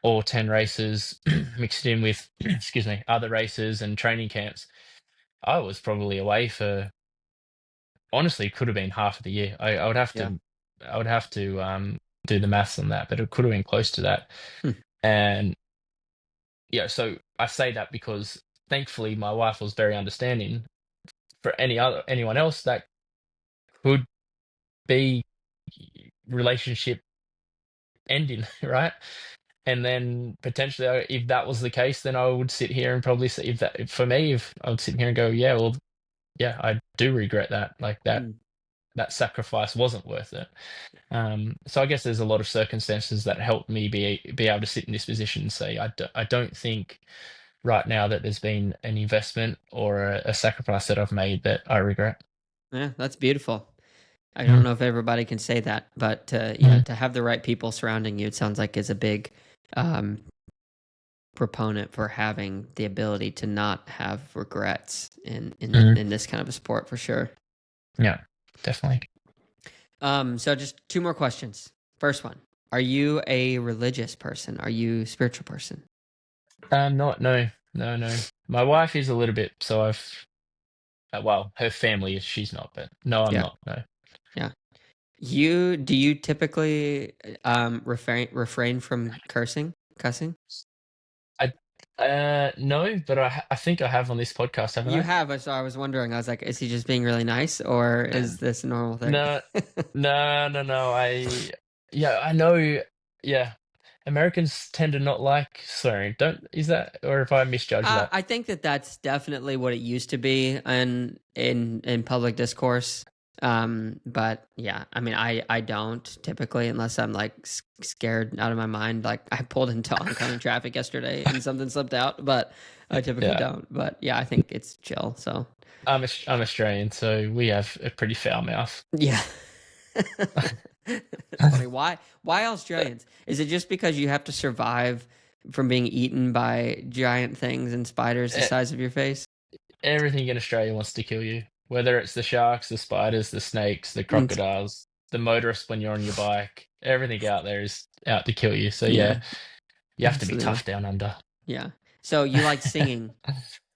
all 10 races mixed in with, excuse me, other races and training camps. I was probably away for, honestly, could have been half of the year. I would have Yeah. to, do the maths on that, but it could have been close to that. Hmm. And yeah, so I say that because thankfully my wife was very understanding. For anyone else, that could be relationship ending, right? And then potentially, if that was the case, then I would sit here and probably say, if I would sit here and go, yeah, well, yeah, I do regret that. Like Hmm. that sacrifice wasn't worth it. So I guess there's a lot of circumstances that helped me be able to sit in this position and say, I don't think right now that there's been an investment or a sacrifice that I've made that I regret. Yeah, that's beautiful. I don't Mm, know if everybody can say that, but yeah, mm, to have the right people surrounding you, it sounds like is a big um, proponent for having the ability to not have regrets mm. in this kind of a sport for sure. Yeah, definitely. So just two more questions. First one: are you a religious person? Are you a spiritual person? Not no, no, no. My wife is a little bit, so well, her family is. She's not, but no, I'm Yeah, not. No. yeah. Do you typically refrain from cussing? I no, but I think I have on this podcast, haven't You I? have, so I was wondering. I was like, is he just being really nice, or is this a normal thing? No, no, no, no. Yeah, I know. Yeah, Americans tend to not like swearing. Don't Is that, or if I misjudge that? I think that that's definitely what it used to be in public discourse. But yeah, I mean, I don't typically unless I'm like scared out of my mind. Like I pulled into oncoming traffic yesterday and something slipped out, but I typically Yeah, don't. But yeah, I think it's chill. So I'm Australian, so we have a pretty foul mouth. yeah. It's funny. Why Australians? Is it just because you have to survive from being eaten by giant things and spiders the E- size of your face? Everything in Australia wants to kill you, whether it's the sharks, the spiders, the snakes, the Mm, crocodiles, the motorist when you're on your bike. Everything out there is out to kill you. So yeah, yeah, you have to be absolutely. tough down under. Yeah. So you like singing.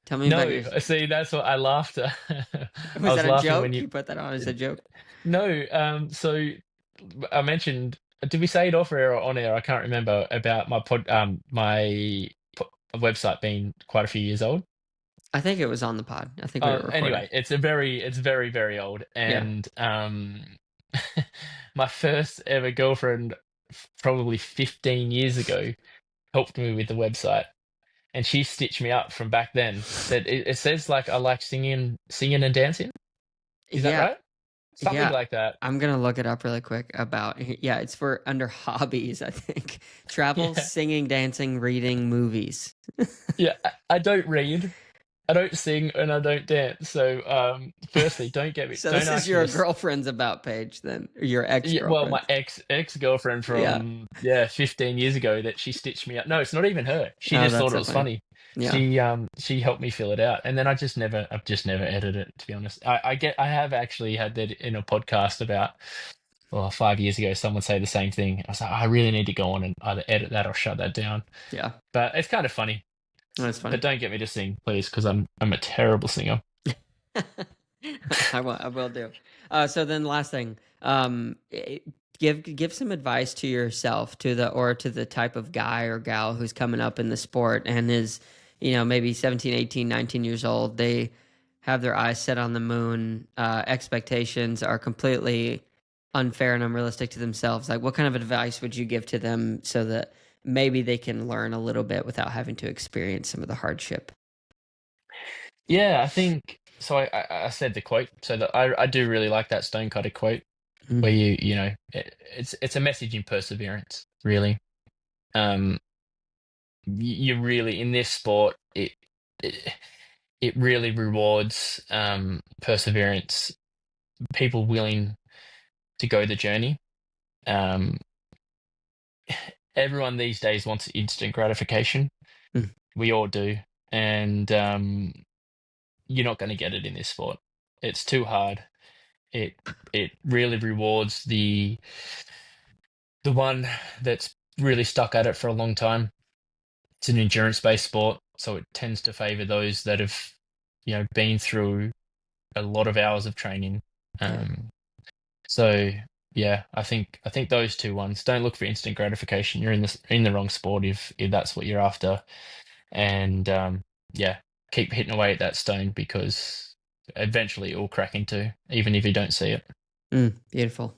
Tell me about No, your see, that's what I laughed at. I Was was that a laughing when joke? you. You put that on as a joke? No, so I mentioned. Did we say it off air or on air? I can't remember about website being quite a few years old. I think it was on the pod. I think we were recording. Anyway, it's very, very old, Yeah. and my first ever girlfriend, probably 15 years ago, helped me with the website, and she stitched me up from back then. That it says like I like singing and dancing. Is that Yeah. right? Something Yeah. like that. I'm gonna look it up really quick about yeah, it's for under hobbies, I think. Travel, Yeah, singing, dancing, reading, movies. yeah. I don't read. I don't sing and I don't dance. So, firstly, So don't this is ask me your this. girlfriend's about page then, or your Yeah, well, my ex-girlfriend. ex girlfriend Yeah. from 15 years ago that she stitched me up. No, it's not even her. She Oh, just that's thought it so was funny. funny. Yeah. She helped me fill it out, and then I've just never edited it, to be honest. I have actually had that in a podcast about, well, 5 years ago. Someone say the same thing. I was like, I really need to go on and either edit that or shut that down. Yeah. But it's kind of funny. That's But funny. don't get me to sing, please, because I'm a terrible singer. I will do. So then last thing, give some advice to yourself, to the type of guy or gal who's coming up in the sport and is, maybe 17, 18, 19 years old. They have their eyes set on the moon. Expectations are completely unfair and unrealistic to themselves. Like, what kind of advice would you give to them so that maybe they can learn a little bit without having to experience some of the hardship? Yeah, I think so. I said the quote, so that I do really like that Stonecutter quote Mm, where it's a message in perseverance, really. Um, you really in this sport it, it really rewards perseverance, people willing to go the journey. Um, Everyone these days wants instant gratification. mm, We all do, and you're not going to get it in this sport. It's too hard. It it really rewards the one that's really stuck at it for a long time. It's an endurance-based sport, so it tends to favor those that have, been through a lot of hours of training. yeah. Um, so yeah, I think those two ones. Don't look for instant gratification. You're in the wrong sport if that's what you're after. And yeah, keep hitting away at that stone because eventually it will crack into, even if you don't see it. Beautiful.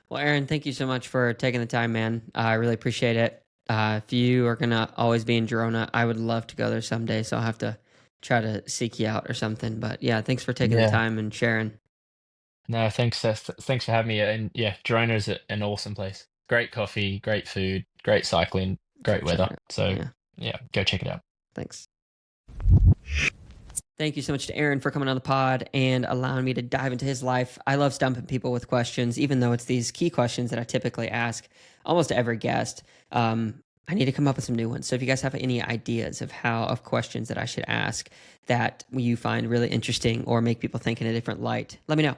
Well, Aaron, thank you so much for taking the time, man. I really appreciate it. If you are gonna always be in Girona, I would love to go there someday. So I'll have to try to seek you out or something. But yeah, thanks for taking the Yeah. time and sharing. No, thanks, Seth. Thanks for having me. And yeah, Girona is an awesome place. Great coffee, great food, great cycling, So great check weather. it out. So Yeah, yeah, go check it out. thanks. Thank you so much to Aaron for coming on the pod and allowing me to dive into his life. I love stumping people with questions, even though it's these key questions that I typically ask almost every guest. I need to come up with some new ones. So if you guys have any ideas of questions that I should ask that you find really interesting or make people think in a different light, let me know.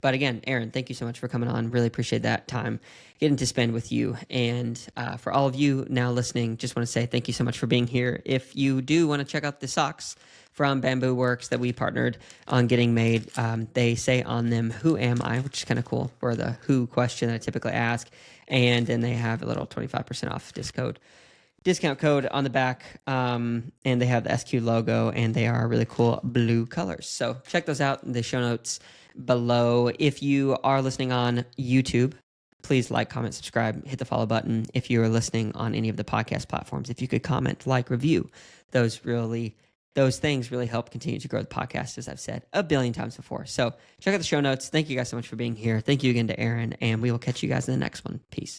But again, Aaron, thank you so much for coming on. Really appreciate that time getting to spend with you. And for all of you now listening, just want to say thank you so much for being here. If you do want to check out the socks from Bamboo Works that we partnered on getting made, they say on them, "Who am I?" which is kind of cool for the who question that I typically ask. And then they have a little 25% off discount code on the back, and they have the SQ logo, and they are really cool blue colors. So check those out in the show notes below. If you are listening on YouTube, please like, comment, subscribe, hit the follow button. If you are listening on any of the podcast platforms, if you could comment, like, review, those things really help continue to grow the podcast, as I've said a billion times before. So check out the show notes. Thank you guys so much for being here. Thank you again to Aaron, and we will catch you guys in the next one. Peace.